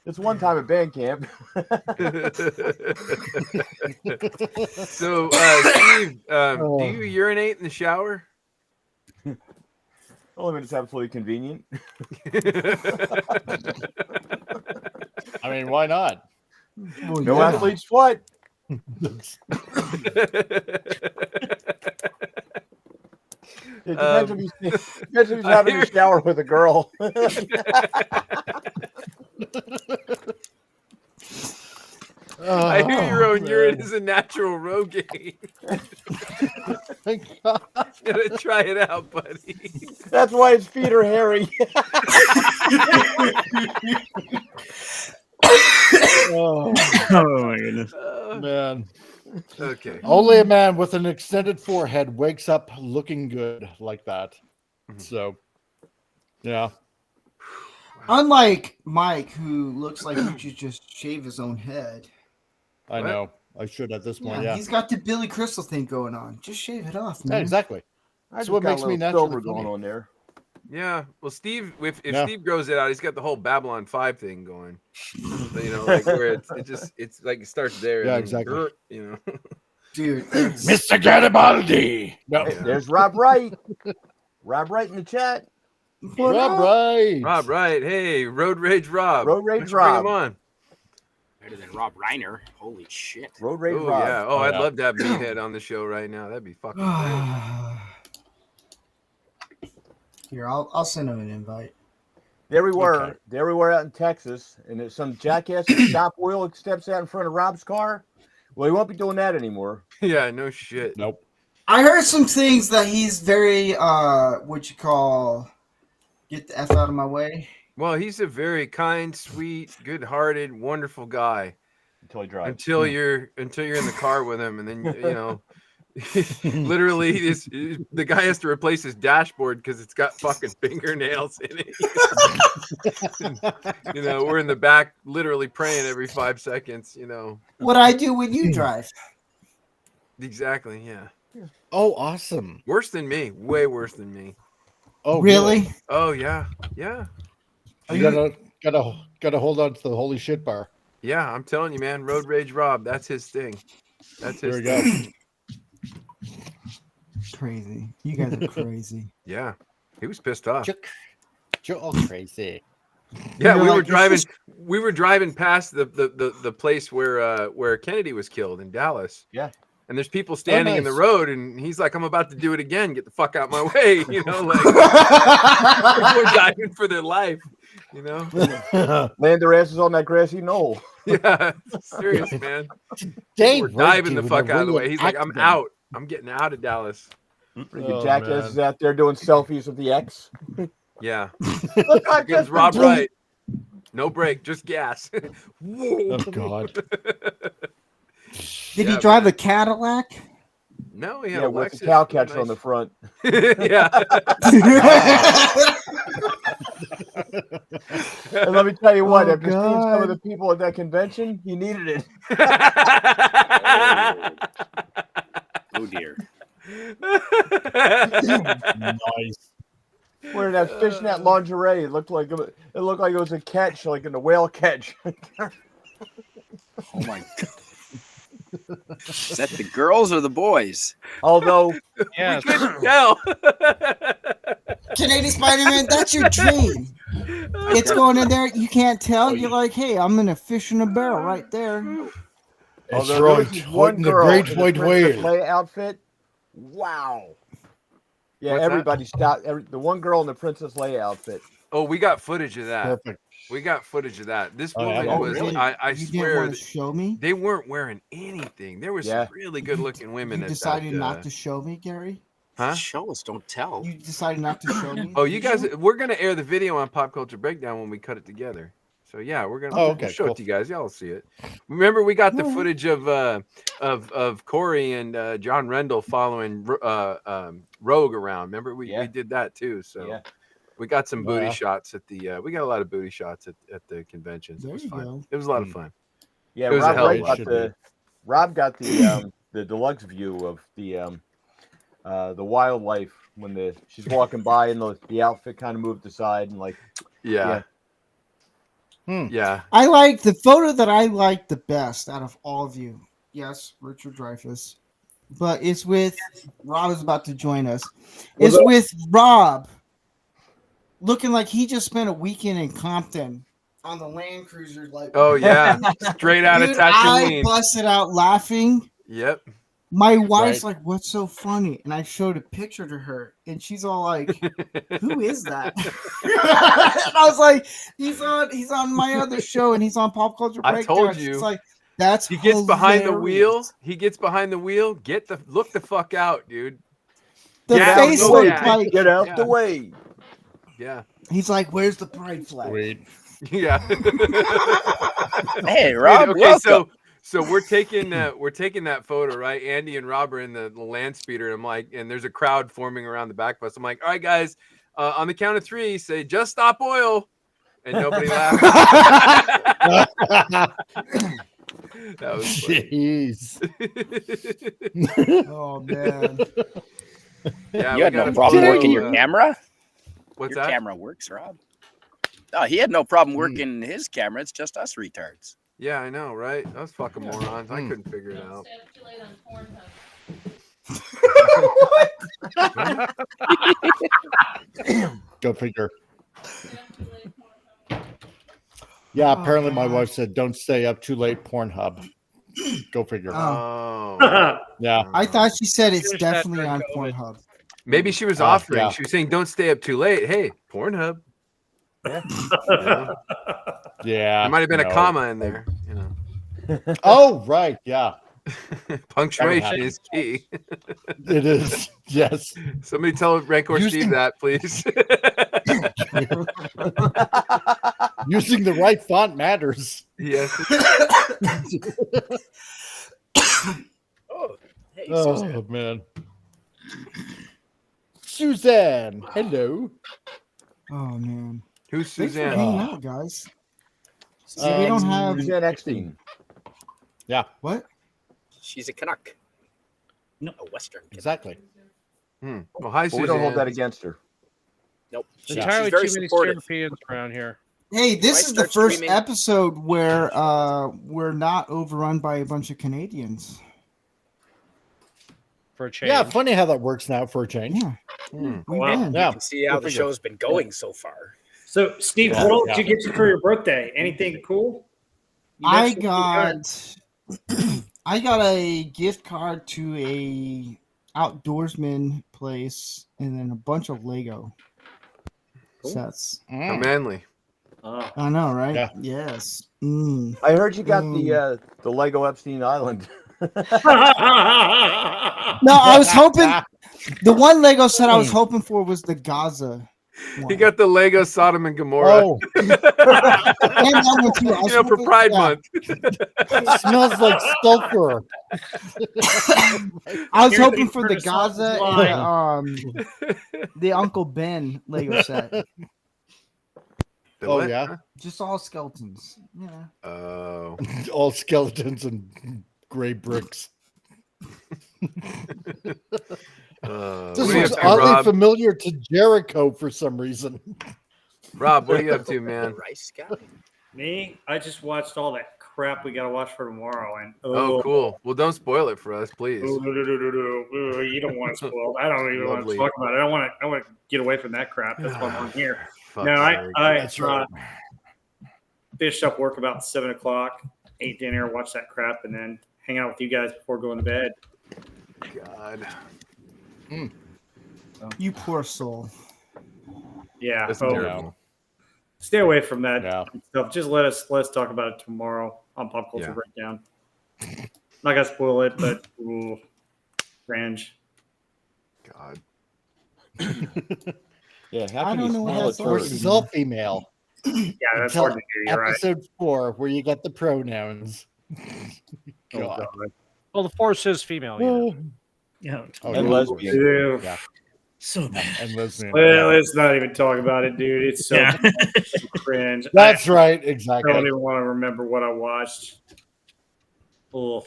It's one time at band camp. So, Steve, do you urinate in the shower? Only when it's absolutely convenient. I mean, why not? Well, No yeah. athlete sweat. It depends if he's having a shower with a girl. I hear your own man. urine is a natural Rogaine. Thank God. Gotta try it out, buddy. That's why his feet are hairy. Oh, Oh my goodness. man. Okay. Only a man with an extended forehead wakes up looking good like that. So, yeah. Unlike Mike, who looks like he should just shave his own head. I What? know. I should at this point, yeah. He's got the Billy Crystal thing going on. Just shave it off, Yeah, man. exactly. I That's just what got makes a me little naturally silver going funny. on there. Yeah. Well, Steve, if No. Steve grows it out, he's got the whole Babylon 5 thing going. You know, like where it's like it starts there. Yeah, and then, exactly. You know. Dude, it's, Mr. Garibaldi. No. Hey, there's Rob Wright. Rob Wright in the chat. Rob Wright. Rob, right? Hey, Road Rage Rob. Road Rage Let's bring him Rob. on. Better than Rob Reiner. Holy shit. Road Rage Oh Rob. yeah. Oh, I'd yeah. love to have Meathead on the show right now. That'd be fucking great. Here, I'll send him an invite. There we were. Okay. There we were out in Texas, and there's some jackass with stop oil steps out in front of Rob's car. Well, he won't be doing that anymore. Yeah, no shit. Nope. I heard some things that he's very what you call get the F out of my way. Well, he's a very kind, sweet, good-hearted, wonderful guy. Until he drives. Until you're in the car with him, and then you know, literally, the guy has to replace his dashboard because it's got fucking fingernails in it. You know, we're in the back, literally praying every 5 seconds. You know, What I do when you drive. exactly. Yeah, Oh, awesome. worse than me, way worse than me. Oh, Really? Oh yeah, yeah, You gotta hold on to the holy shit bar. yeah. I'm telling you, man. Road Rage Rob, that's his thing. That's his There we thing. go. Crazy. You guys are crazy. Yeah, he was pissed off. You're all crazy. Yeah, You're we were like, driving. this is- We were driving past the place where Kennedy was killed in Dallas. Yeah. And there's people standing in the nice. road, and he's like, "I'm about to do it again. Get the fuck out my way!" You know, like people are diving for their life. You know, Land their asses on that grassy knoll. yeah, serious man. Dave We're diving the Ridge fuck would out of the really way. He's like, "I'm accident. out. I'm getting out of Dallas." Freaking Oh, jackasses man. out there doing selfies with the X. Yeah, Look, I because just Rob Wright, no brake, just gas. Whoa. Oh God. Did Yeah, he drive man. a Cadillac? No, he had Yeah, a with Lexus. the cow catcher on the front. Yeah. And let me tell you what, Oh, after seeing some of God. the people at that convention, he needed it. Oh dear. Nice. Wearing that fishnet lingerie, it looked like it was a catch, like in a whale catch. Oh my god. Is that the girls or the boys? Although Yeah. Couldn't tell. Canadian Spider-Man, that's your dream. It's going in there. You can't tell. You're like, hey, I'm in a fish in a barrel right there. That's although there was right. this one Holding the girl great in a white Princess whale. Leia outfit. Wow. Yeah, What's that? everybody stopped. The one girl in the Princess Leia outfit. Oh, we got footage of that. Perfect. We got footage of that. This Oh, yeah. woman Oh, was, really? I You didn't swear, want to show me? they weren't wearing anything. There was Yeah. some really good looking women. You at decided that, not to show me, Gary? Huh? Show us, don't tell. You decided not to show me? Oh, you guys, we're going to air the video on Pop Culture Breakdown when we cut it together. So, yeah, we're going to Oh, okay, show cool. it to you guys. Y'all will see it. Remember, we got the Alright. footage of Corey and John Rendell following Rogue around. Remember, we did that too. So. Yeah. We got some booty Wow. shots at the. We got a lot of booty shots at the conventions. There It was you fun. go. It was a lot of fun. Yeah, It was a Rob hell of Wright a got lot. Rob got the deluxe view of the wildlife when she's walking by and the outfit kind of moved aside and like Yeah. Hmm. Yeah. I like the photo that I like the best out of all of you. Yes, Richard Dreyfuss. But it's with Rob is about to join us. It's with Rob looking like he just spent a weekend in Compton on the Land Cruiser. Like, Oh yeah. Straight out of dude, I Tatooine. busted out laughing. Yep. My wife's Right. like, "What's so funny?" And I showed a picture to her, and she's all like, "Who is that?" And I was like, "He's on my other show, and he's on Pop Culture I Breakdown." told She's you. like, "That's He gets behind the wheel. hilarious." He gets behind the wheel. Look the fuck out, dude. The Get out face the looked way. like get out Yeah. the way. Yeah. he's like, "Where's the pride flag?" Sweet. Yeah. Hey, Rob, okay, welcome. so we're taking that photo, right? Andy and Rob are in the land speeder. And I'm like, and there's a crowd forming around the back of us. I'm like, all right, guys, on the count of 3, say just stop oil, and nobody laughed. That was funny. Jeez. Oh man, Yeah, You we had got no a problem photo, working your camera? What's Your that? camera works, Rob. No, he had no problem working his camera. It's just us retards. Yeah, I know, right? Those fucking morons. I couldn't figure it out. Go figure. Yeah, apparently my wife said don't stay up too late. Pornhub. Go figure. Oh. Yeah. I thought she said it's Finish that definitely during on COVID. Pornhub. Maybe she was offering. yeah. She was saying, "Don't stay up too late." Hey, Pornhub. Yeah. Yeah. Yeah. There might have been a no. comma in there. You know, Oh, right. Yeah. punctuation is key. It is. Yes. Somebody tell Rancor Using- Steve that, please. Using the right font matters. Yes. Oh, hey, Susan. Oh, man. Suzanne. Hello. Oh man. Who's Thanks for Suzanne? hanging out, guys. See, we don't have Suzanne Eckstein. Yeah, what? She's a Canuck. No. A Western Canuck. exactly. Well, hi, But we don't hold Suzanne. that against her. Nope. Yeah. Entirely She's very too many supportive. Europeans around here. Hey, this I is the start first screaming- episode where we're not overrun by a bunch of Canadians. For a change. Yeah, funny how that works now for a change. Yeah. Hmm. We Wow. win. Yeah. You can see how Go the figure. show's been going so far. So, Steve, Yeah, what else yeah. did you get you for your birthday? Anything cool? You I mentioned something good. got I got a gift card to a outdoorsman place and then a bunch of Lego sets. How manly. Oh. I know, right? Yeah. Yes. Mm. I heard you got the Lego Epstein Island. No, I was hoping the one Lego set I was hoping for was the Gaza one. He got the Lego Sodom and Gomorrah. Oh, And that one too. I was You know, for hoping- Pride yeah. Month. it smells like sulfur. I was Here's hoping the for the Curtis Salt Gaza line. and the Uncle Ben Lego set. The Oh, what? yeah. Just all skeletons. Yeah. Oh. All skeletons and gray bricks. What This are you looks up to, oddly Rob? familiar to Jericho for some reason. Rob, what are you up to, man? Rice guy. Me, I just watched all that crap we got to watch for tomorrow. And Oh, cool. Well, don't spoil it for us, please. You don't want to spoil. I don't even want Lovely. to talk about it. I want to get away from that crap. That's why I'm on here. Fuck No, Eric. I That's right. finished up work about 7:00, ate dinner, watched that crap, and then hang out with you guys before going to bed. God. You poor soul. Yeah, That's so terrible. stay away from that Yeah. stuff. Just let's talk about it tomorrow on Pop Culture Yeah. Breakdown. Not gonna spoil it, but ooh, cringe. God. Yeah, how I can don't you know what smell that's it for like. self female? Yeah, that's Until hard to do. You're right. Episode 4, where you got the pronouns. Oh, God. God. Well, the force is female. You know. Yeah. Oh, And yeah. lesbian. Ew. Yeah. So bad. And lesbian. Well, let's not even talk about it, dude. It's so Yeah. cringe. That's right, I don't exactly. even want to remember what I watched. Oh,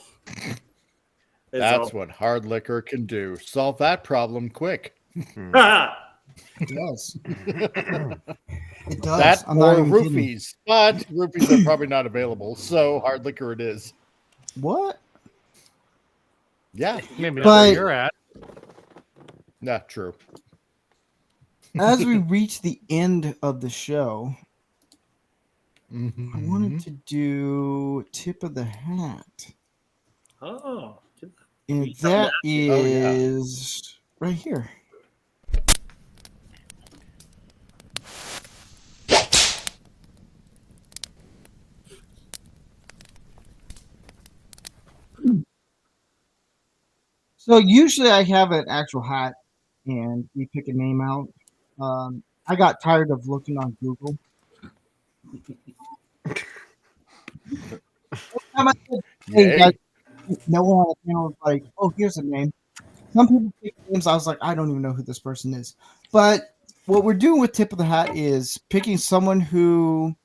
That's what hard liquor can do. Solve that problem quick. It does. It does. That I'm not or even kidding. roofies. But roofies are probably not available, so hard liquor it is. What? Yeah, Maybe not But- where you're at. not true. As we reach the end of the show, I Mm-hmm. wanted to do tip of the hat. Oh, And that yeah. is right here. So usually I have an actual hat and we pick a name out. I got tired of looking on Google. Every time I said, hey, Yay. guys, no one on the panel was like, oh, here's a name. Some people pick names. I was like, I don't even know who this person is. But what we're doing with Tip of the Hat is picking someone who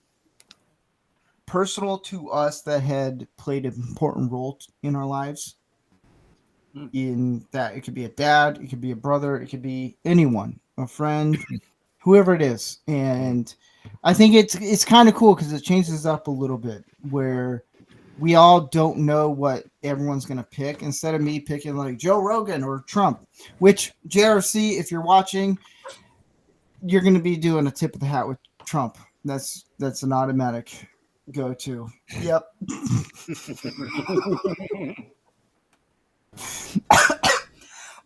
personal to us that had played an important role in our lives. In that, it could be a dad, it could be a brother, it could be anyone, a friend, whoever it is, and I think it's kind of cool because it changes up a little bit where we all don't know what everyone's going to pick. Instead of me picking like Joe Rogan or Trump, which JRC, if you're watching, you're going to be doing a tip of the hat with Trump. That's an automatic go-to. Yep.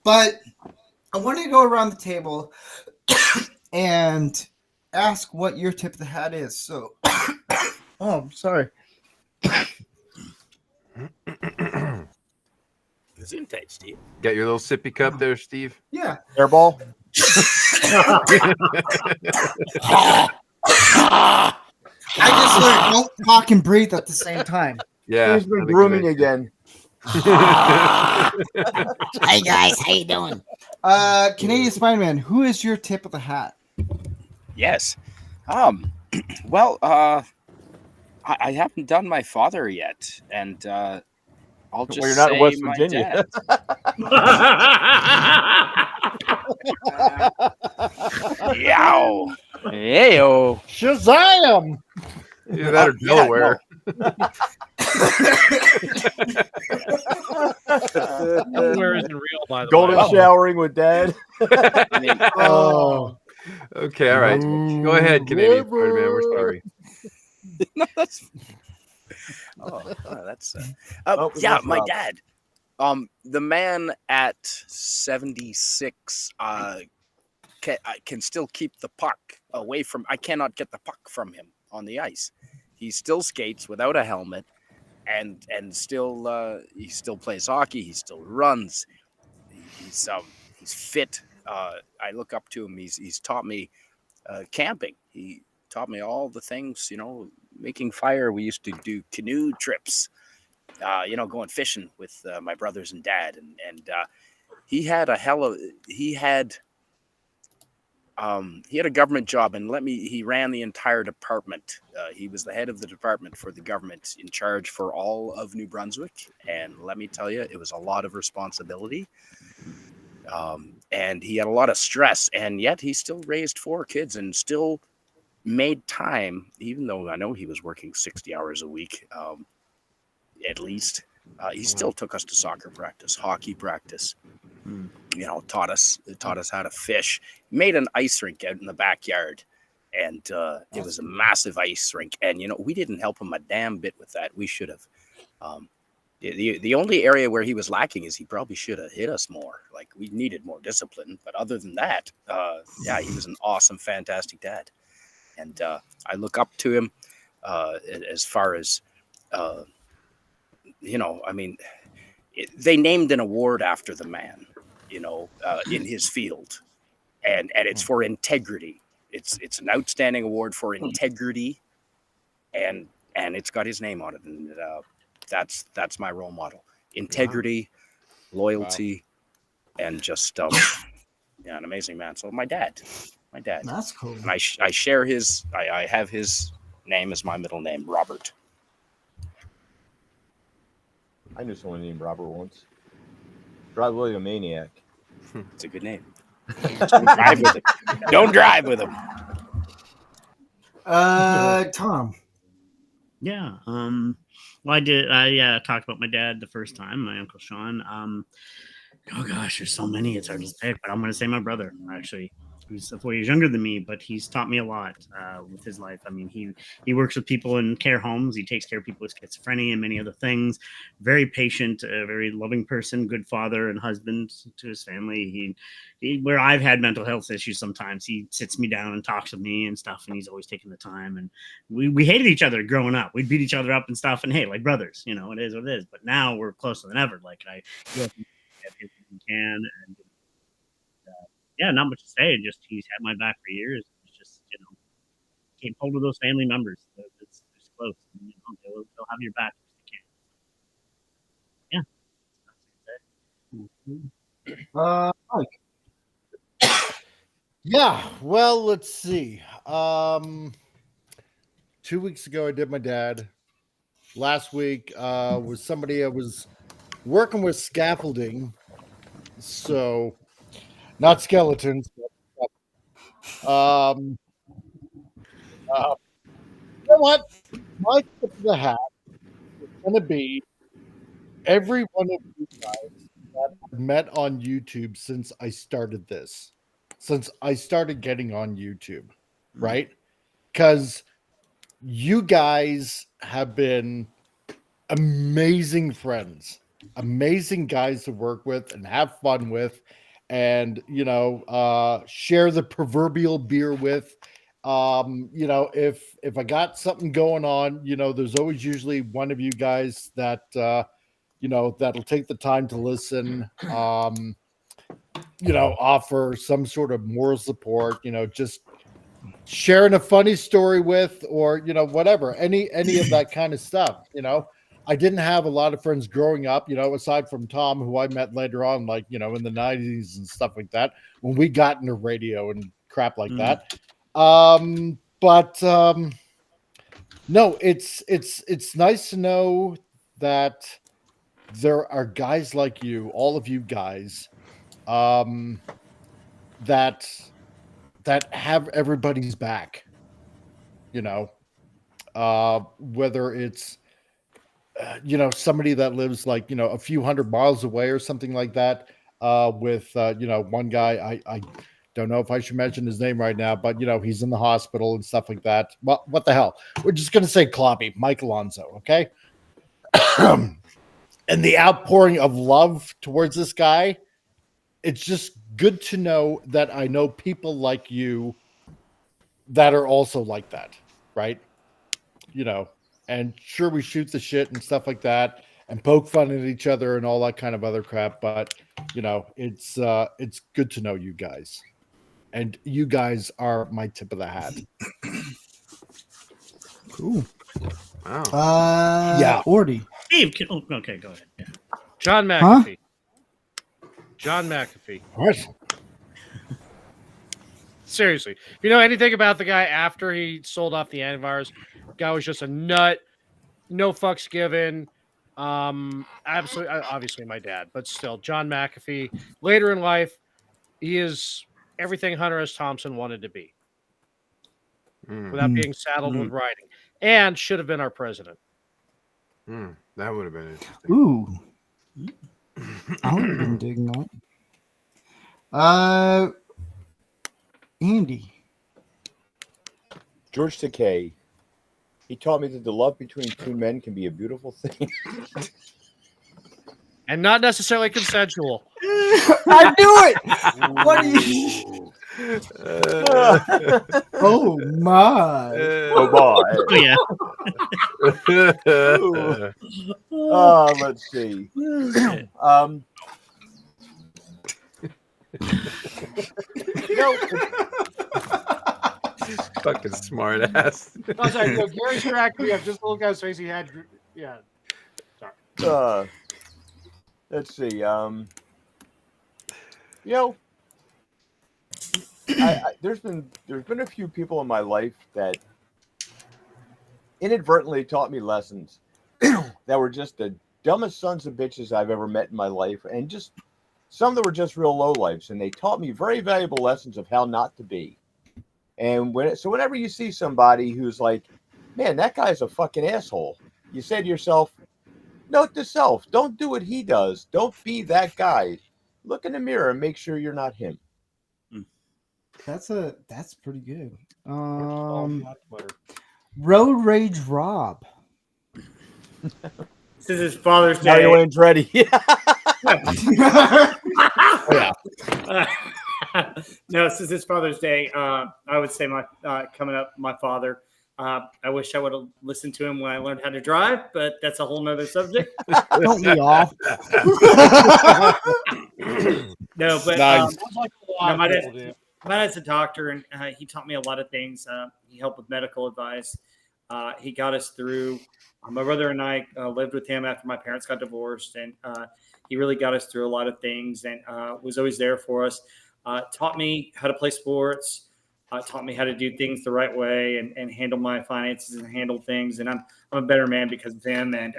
But I want to go around the table and ask what your tip of the hat is. So, oh, sorry. Gesundheit, Steve. Got your little sippy cup there, Steve? Yeah. Airball. I just learned don't talk and breathe at the same time. Yeah. He's been grooming again. Hey guys, how you doing? Canadian Spider-Man, who is your tip of the hat? Yes. Well, I haven't done my father yet, and I'll just Well, you're not in say West my Virginia. dad. Yow. Heyo. Shazam! Either that or Delaware. Delaware isn't real, by the Golden way. showering with dad. I mean, Oh, Okay, all right. Go ahead, Canadian Spider-Man. We're sorry. no, that's. That's. Yeah, that's my Rob. dad. The man at 76 can still keep the puck away from. I cannot get the puck from him on the ice. He still skates without a helmet, and still he still plays hockey. He still runs. He's fit. I look up to him. He's taught me camping. He taught me all the things, making fire. We used to do canoe trips, going fishing with my brothers and dad. And he had a government job, and he ran the entire department. He was the head of the department for the government in charge for all of New Brunswick. And let me tell you, it was a lot of responsibility. And he had a lot of stress, and yet he still raised 4 kids and still made time, even though I know he was working 60 hours a week, at least. He still took us to soccer practice, hockey practice. Taught us how to fish. Made an ice rink out in the backyard, and it was a massive ice rink. And we didn't help him a damn bit with that. We should have. The only area where he was lacking is he probably should have hit us more. Like, we needed more discipline. But other than that, he was an awesome, fantastic dad. And I look up to him as far as, they named an award after the man, in his field. And it's for integrity. It's an outstanding award for integrity. And it's got his name on it. And that's my role model. Integrity, loyalty, and just an amazing man. So my dad. That's cool. And I share his. I have his name as my middle name, Robert. I knew someone named Robert once. Probably a maniac. It's a good name. Don't drive with him. Don't drive with him. Tom. Yeah. Well, I talked about my dad the first time, my Uncle Sean. Oh gosh, there's so many. It's hard to pick, but I'm going to say my brother, actually, who's 4 years younger than me, but he's taught me a lot with his life. I mean, he works with people in care homes. He takes care of people with schizophrenia and many other things. Very patient, very loving person, good father and husband to his family. He where I've had mental health issues sometimes, he sits me down and talks with me and stuff, and he's always taking the time. And we hated each other growing up. We'd beat each other up and stuff, and hey, like brothers, it is what it is. But now we're closer than ever. Like, I can, and not much to say. Just he's had my back for years. It's just can't hold with those family members. It's close. They'll have your back if they can. Yeah. Mike. Yeah, well, let's see. 2 weeks ago, I did my dad. Last week was somebody I was working with scaffolding. So, not skeletons. You know what? My tip of the hat is going to be every one of you guys that I've met on YouTube since I started this, since I started getting on YouTube, right? Because you guys have been amazing friends, amazing guys to work with and have fun with, and share the proverbial beer with. If I got something going on, there's always usually one of you guys that that'll take the time to listen, offer some sort of moral support, just sharing a funny story with, or whatever, any of that kind of stuff. I didn't have a lot of friends growing up, aside from Tom, who I met later on, like in the 90s and stuff like that, when we got into radio and crap like that. No, it's nice to know that there are guys like you, all of you guys, that have everybody's back, whether it's somebody that lives like a few hundred miles away or something like that, with one guy, I don't know if I should mention his name right now, but he's in the hospital and stuff like that. Well, what the hell, we're just gonna say Kloppy, Mike Alonso, okay? And the outpouring of love towards this guy, it's just good to know that I know people like you that are also like that, right? And sure, we shoot the shit and stuff like that and poke fun at each other and all that kind of other crap, but it's good to know you guys, and you guys are my tip of the hat. Cool. Wow. Yeah. Ordy. Steve, okay, go ahead. Yeah. John McAfee. John McAfee. What? Seriously, if you know anything about the guy after he sold off the antivirus, guy was just a nut, no fucks given. Absolutely, obviously my dad, but still, John McAfee. Later in life, he is everything Hunter S. Thompson wanted to be, without being saddled with writing, and should have been our president. That would have been interesting. Ooh. I would have been digging that. Andy. George Takei. He taught me that the love between two men can be a beautiful thing. And not necessarily consensual. I knew it. What do you? Oh my! Oh boy! Oh yeah. Let's see. Fucking smart ass. Oh, sorry, Gary's cracked me up. Just the little guy's face he had. Yeah. Sorry. Let's see. There's been a few people in my life that inadvertently taught me lessons that were just the dumbest sons of bitches I've ever met in my life, and just some that were just real low lives, and they taught me very valuable lessons of how not to be. And whenever you see somebody who's like, man, that guy's a fucking asshole, you say to yourself, note to self, don't do what he does. Don't be that guy. Look in the mirror and make sure you're not him. That's pretty good. Road Rage Rob. This is his Father's Now Day. your wind's ready. No, since it's Father's Day, I would say my coming up, my father. I wish I would have listened to him when I learned how to drive, but that's a whole nother subject. Don't be off. No, but Nice. my dad's a doctor, and he taught me a lot of things. He helped with medical advice. He got us through. My brother and I lived with him after my parents got divorced, and he really got us through a lot of things and was always there for us. Taught me how to play sports. Taught me how to do things the right way and handle my finances and handle things. And I'm a better man because of him. And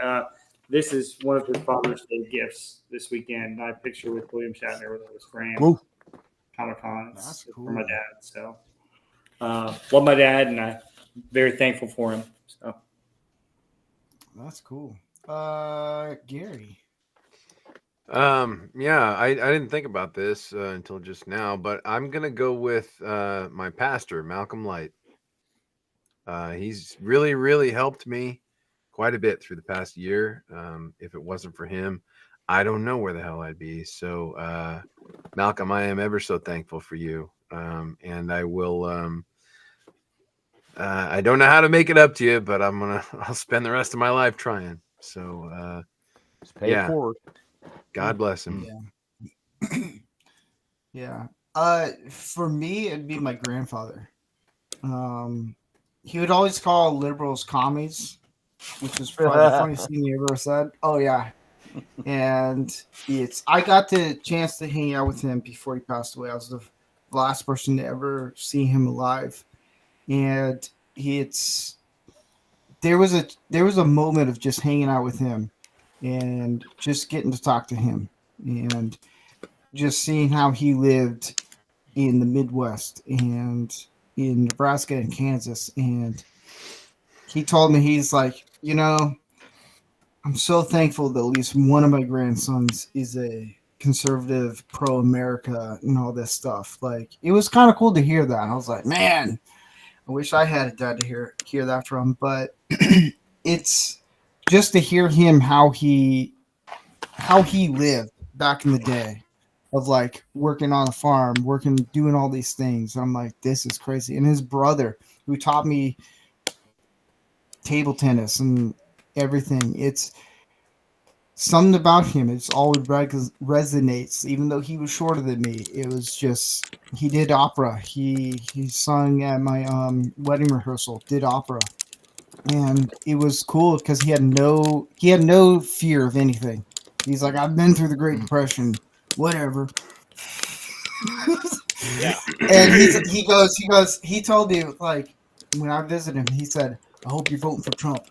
this is one of his Father's Day gifts this weekend. I picture with William Shatner with his frame. Comic-Con. That's For cool. my dad. So Love my dad, and I'm very thankful for him. So That's cool. Gary. Yeah, I didn't think about this until just now, but I'm gonna go with my pastor, Malcolm Light. He's really helped me quite a bit through the past year. If it wasn't for him, I don't know where the hell I'd be. So, Malcolm, I am ever so thankful for you. And I will, I don't know how to make it up to you, but I'll spend the rest of my life trying. So, Just pay it forward. God bless him. Yeah. For me, it'd be my grandfather. He would always call liberals commies, which is probably the funniest thing he ever said. Oh yeah. And I got the chance to hang out with him before he passed away. I was the last person to ever see him alive. And there was a moment of just hanging out with him and just getting to talk to him and just seeing how he lived in the Midwest and in Nebraska and Kansas. And he told me, he's like, I'm so thankful that at least one of my grandsons is a conservative, pro-America and all this stuff. Like, it was kind of cool to hear that. I was like, man, I wish I had a dad to hear that from. But it's just to hear him how he lived back in the day of like working on a farm, doing all these things. I'm like, this is crazy. And his brother, who taught me table tennis and everything, it's something about him. It's always resonates, even though he was shorter than me. It was just, he did opera. He sung at my wedding rehearsal, did opera. And it was cool because he had no fear of anything. He's like, I've been through the Great Depression, whatever. Yeah. And he told me, like, when I visited him, he said, I hope you're voting for Trump.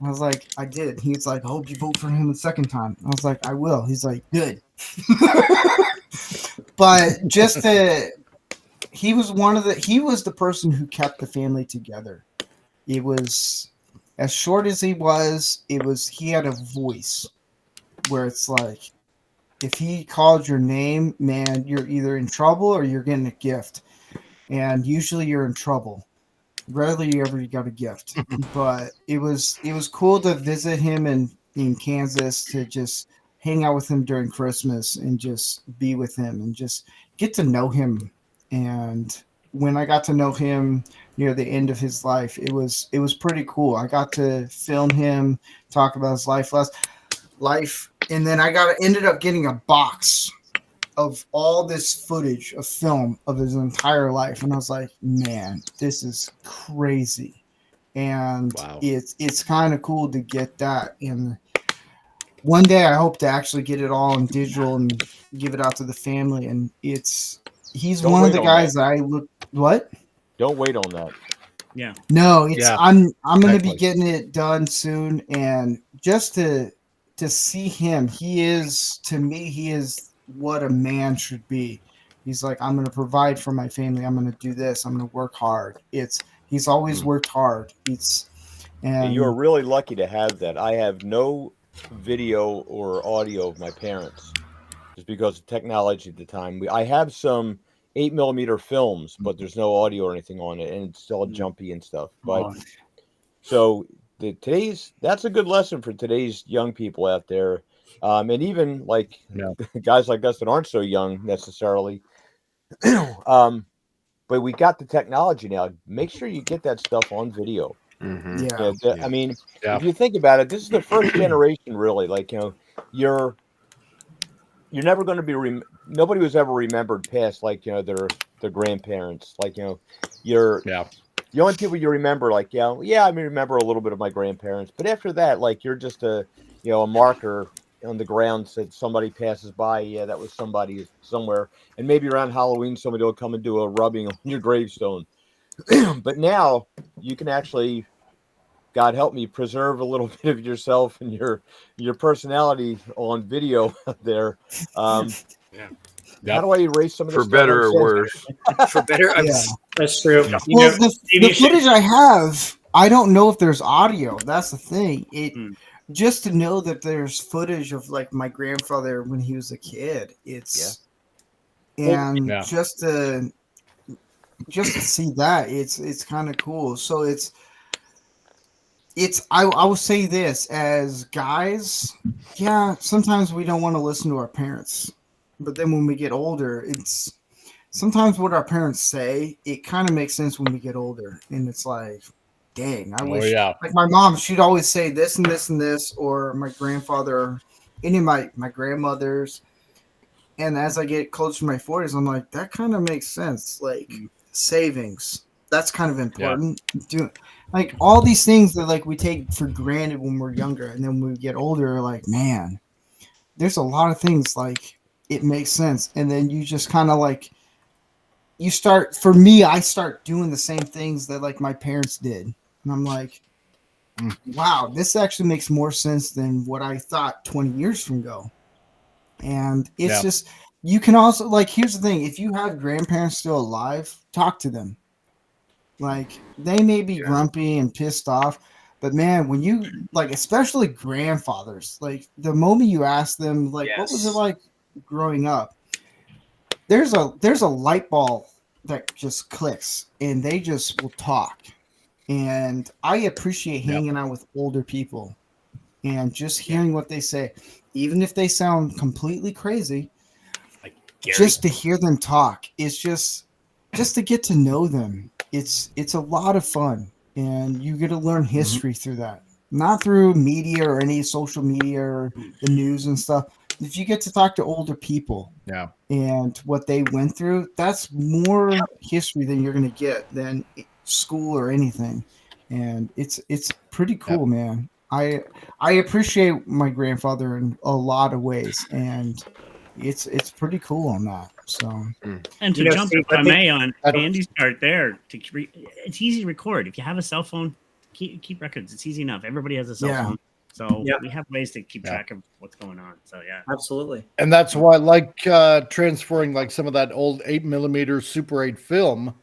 I was like, I did. He's like, I hope you vote for him the second time. I was like, I will. He's like, good. But he was the person who kept the family together. It was, as short as he had a voice where it's like, if he called your name, man, you're either in trouble or you're getting a gift. And usually you're in trouble. Rarely you got a gift. But it was cool to visit him in Kansas, to just hang out with him during Christmas and just be with him and just get to know him. And when I got to know him near the end of his life, it was pretty cool. I got to film him, talk about his life, and then I ended up getting a box of all this footage of film of his entire life, and I was like, man, this is crazy. And wow. It's kind of cool to get that. And one day I hope to actually get it all in digital and give it out to the family. And he's one of the guys that I look. What? Don't wait on that. Yeah. No, I'm going to be getting it done soon, and just to see him, he is what a man should be. He's like, I'm going to provide for my family. I'm going to do this. I'm going to work hard. He's always worked hard. And you're really lucky to have that. I have no video or audio of my parents just because of technology at the time. I have some 8mm films, but there's no audio or anything on it, and it's still jumpy and stuff. But so that's a good lesson for today's young people out there. And even like guys like us that aren't so young necessarily. But we got the technology now. Make sure you get that stuff on video. Mm-hmm. I mean, if you think about it, this is the first generation, really. Like, you're never going to be. Nobody was ever remembered past, like, their grandparents. Like, the only people you remember, like, I remember a little bit of my grandparents, but after that, like, you're just a marker on the ground that somebody passes by. Yeah, that was somebody somewhere, and maybe around Halloween, somebody will come and do a rubbing on your gravestone. But now you can actually, God help me, preserve a little bit of yourself and your personality on video there. How do I erase some of this For better or worse. For better, Yeah. That's true. Yeah. You Well, know, the Steve, you should- footage I have, I don't know if there's audio. That's the thing. Hmm. Just to know that there's footage of like my grandfather when he was a kid. It's and Yeah. just to see that it's kind of cool. So I will say this as guys, yeah, sometimes we don't want to listen to our parents, but then when we get older, it's sometimes what our parents say, it kind of makes sense when we get older, and it's like, dang, I wish. yeah. Like my mom, she'd always say this and this and this, or my grandfather, any of my grandmothers. And as I get closer to my 40s, I'm like, that kind of makes sense. Like savings, that's kind of important. Like all these things that like we take for granted when we're younger, and then when we get older, like, man, there's a lot of things like it makes sense. And then you just kind of like I start doing the same things that like my parents did. And I'm like, wow, this actually makes more sense than what I thought 20 years from ago. And it's just, you can also like, here's the thing. If you have grandparents still alive, talk to them. Like they may be grumpy and pissed off, but man, when you like, especially grandfathers, like the moment you ask them, like, what was it like growing up? There's a light bulb that just clicks, and they just will talk. And I appreciate hanging out with older people and just hearing what they say, even if they sound completely crazy. Like Gary. Just to hear them talk, it's just to get to know them. It's a lot of fun, and you get to learn history through that. Not through media or any social media or the news and stuff. If you get to talk to older people, and what they went through, that's more history than you're going to get than school or anything. And it's pretty cool, man. I appreciate my grandfather in a lot of ways, and it's pretty cool on that. So, and to jump, if I may, on Andy's part there, it's easy to record. If you have a cell phone, keep records. It's easy enough. Everybody has a cell phone. So we have ways to keep track of what's going on. So absolutely. And that's why I like transferring like some of that old 8mm Super 8 film.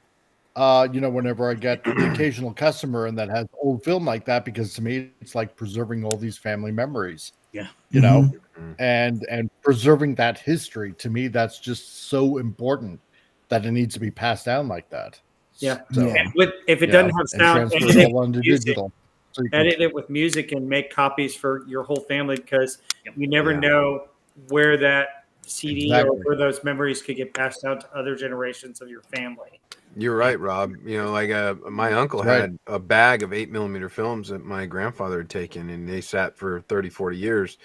Whenever I get the occasional customer and that has old film like that, because to me it's like preserving all these family memories. Yeah. You know, and preserving that history, to me that's just so important that it needs to be passed down like that. Yeah. So, and if it doesn't have sound, edit it onto digital. So edit it with music and make copies for your whole family, because you never know where that CD or where those memories could get passed down to other generations of your family. You're right, Rob. Like my uncle had a bag of 8mm films that my grandfather had taken, and they sat for 30, 40 years.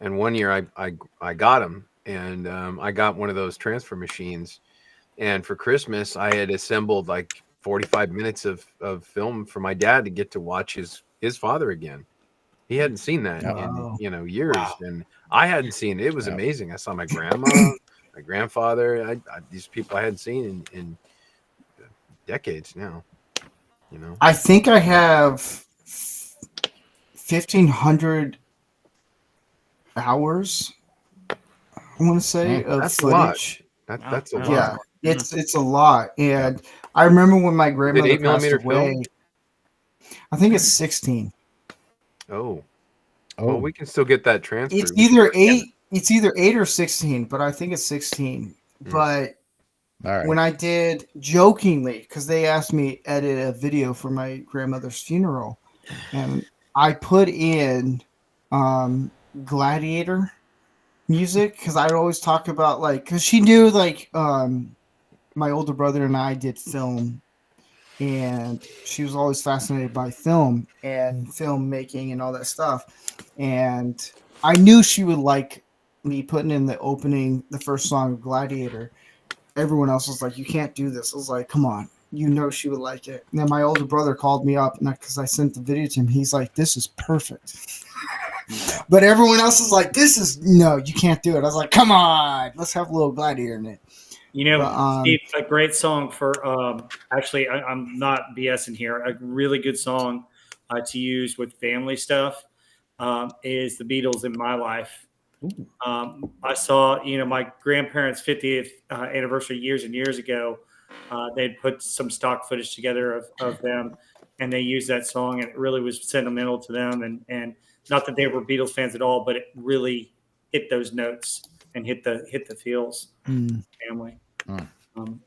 And one year I got them, and I got one of those transfer machines. And for Christmas, I had assembled like 45 minutes of film for my dad to get to watch his father again. He hadn't seen that in years, and I hadn't seen it. It was amazing. I saw my grandma, my grandfather, these people I hadn't seen in decades now. I think I have 1,500 hours. I want to say of that's footage. A lot. That's a lot. Yeah, it's a lot. And I remember when my grandmother passed away. Film? I think it's 16. Oh, well, we can still get that transfer. It's either 8. It's either 8 or 16, but I think it's 16. But when I did jokingly, because they asked me to edit a video for my grandmother's funeral, and I put in Gladiator music, because I'd always talk about because she knew my older brother and I did film, and she was always fascinated by film and filmmaking and all that stuff, and I knew she would like me putting in the first song of Gladiator. Everyone else was like, you can't do this. I was like, come on, she would like it. And then my older brother called me up, because I sent the video to him. He's like, this is perfect. But everyone else was like, you can't do it. I was like, come on, let's have a little Gladiator in it. Steve, a great song for actually, I'm not BSing here. A really good song to use with family stuff is the Beatles' "In My Life." I saw, my grandparents' 50th anniversary years and years ago. They'd put some stock footage together of them, and they used that song, and it really was sentimental to them. And not that they were Beatles fans at all, but it really hit those notes and hit the feels. Family.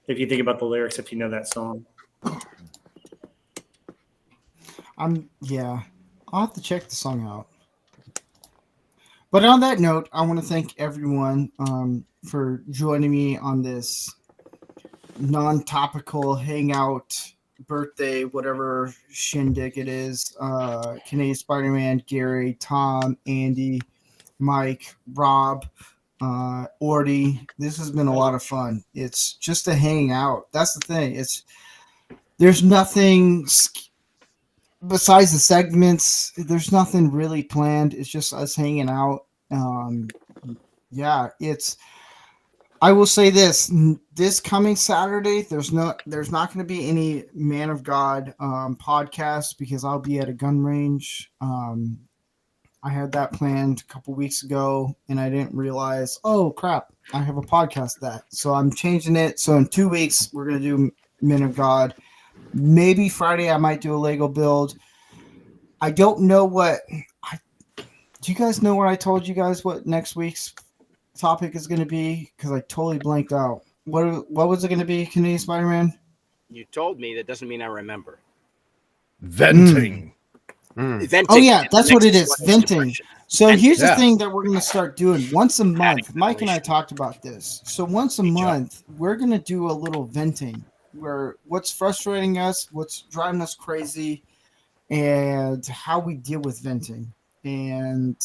If you think about the lyrics, if you know that song. I'll have to check the song out. But on that note, I want to thank everyone for joining me on this non-topical hangout, birthday, whatever shindig it is. Canadian Spider-Man, Gary, Tom, Andy, Mike, Rob, Orty. This has been a lot of fun. It's just a hang out. That's the thing. There's nothing besides the segments. There's nothing really planned. It's just us hanging out. I will say this coming Saturday, there's not going to be any Man of God podcast because I'll be at a gun range. I had that planned a couple weeks ago and I didn't realize, oh crap, I have a podcast that. So I'm changing it. So in 2 weeks, we're going to do Men of God. Maybe Friday I might do a Lego build. I don't know do you guys know what I told you guys what next week's topic is going to be? Because I totally blanked out. What was it going to be, Canadian Spider-Man? You told me. That doesn't mean I remember. Venting. Venting. Oh yeah, that's what it is. Venting. So here's the Yeah. thing that we're going to start doing once a month. Mike and I talked about this. So once a month, we're going to do a little venting where what's frustrating us, what's driving us crazy, and how we deal with venting. And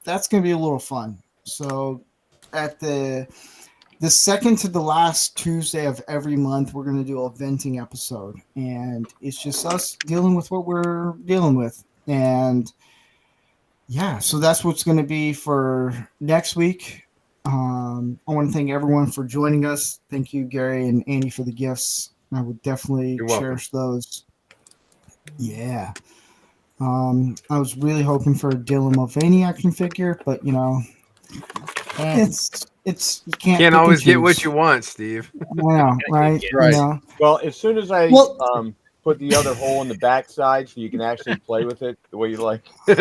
that's going to be a little fun. So at the second to the last Tuesday of every month, we're going to do a venting episode. And it's just us dealing with what we're dealing with. And yeah, so that's what's going to be for next week. I want to thank everyone for joining us. Thank you, Gary and Andy, for the gifts. I would definitely cherish those. Yeah. I was really hoping for a Dylan Mulvaney action figure, but it's you can't always get what you want, Steve. Yeah, right. Right. Yeah. Well, as soon as I put the other hole in the backside so you can actually play with it the way you like. Well,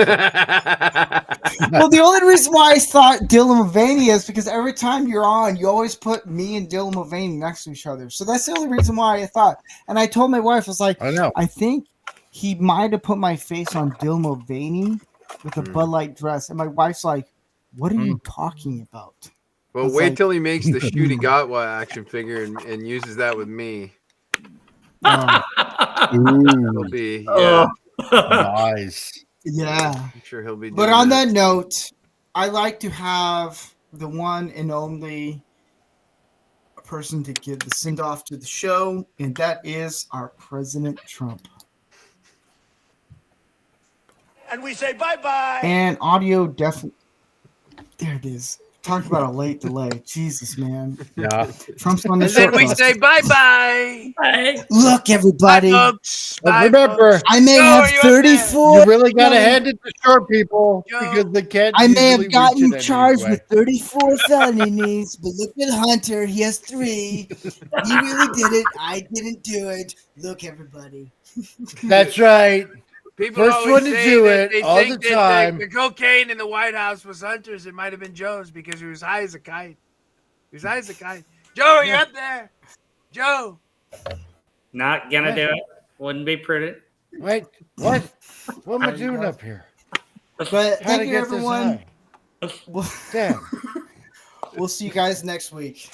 the only reason why I thought Dylan Mulvaney is because every time you're on, you always put me and Dylan Mulvaney next to each other. So that's the only reason why I thought. And I told my wife, I was like, I think he might have put my face on Dylan Mulvaney with a Bud Light dress. And my wife's like, what are you talking about? Well, wait till he makes the Shooty Gatwa action figure and uses that with me. That'll be nice. Yeah, I'm sure he'll be. But on that note, I like to have the one and only person to give the send off to the show, and that is our President Trump. And we say bye-bye. And audio definitely. There it is. Talk about a late delay. Jesus, man. Yeah. Trump's on the And then short we bus. say bye-bye. Bye. Look, everybody. Bye, folks. Bye, Remember, folks. I may Joe, have are you up 34. you really got to hand it to short people Joe. because they can't. I may usually have gotten reach it charged anyway. with 34 felonies, but look at Hunter. He has 3. He really did it. I didn't do it. Look, everybody. That's right. People First always one to say do that it they all think the that time. the cocaine in the White House was Hunter's. It might have been Joe's because he was high as a kite. He was high as a kite. Joe, are you up there? Joe. Not gonna do it. Wouldn't be pretty. Wait, what? What am I doing up here? But How'd I thank you, get this everyone. high? Damn. We'll see you guys next week.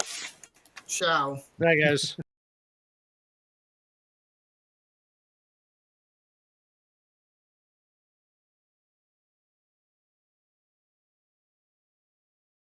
Ciao. Bye, guys.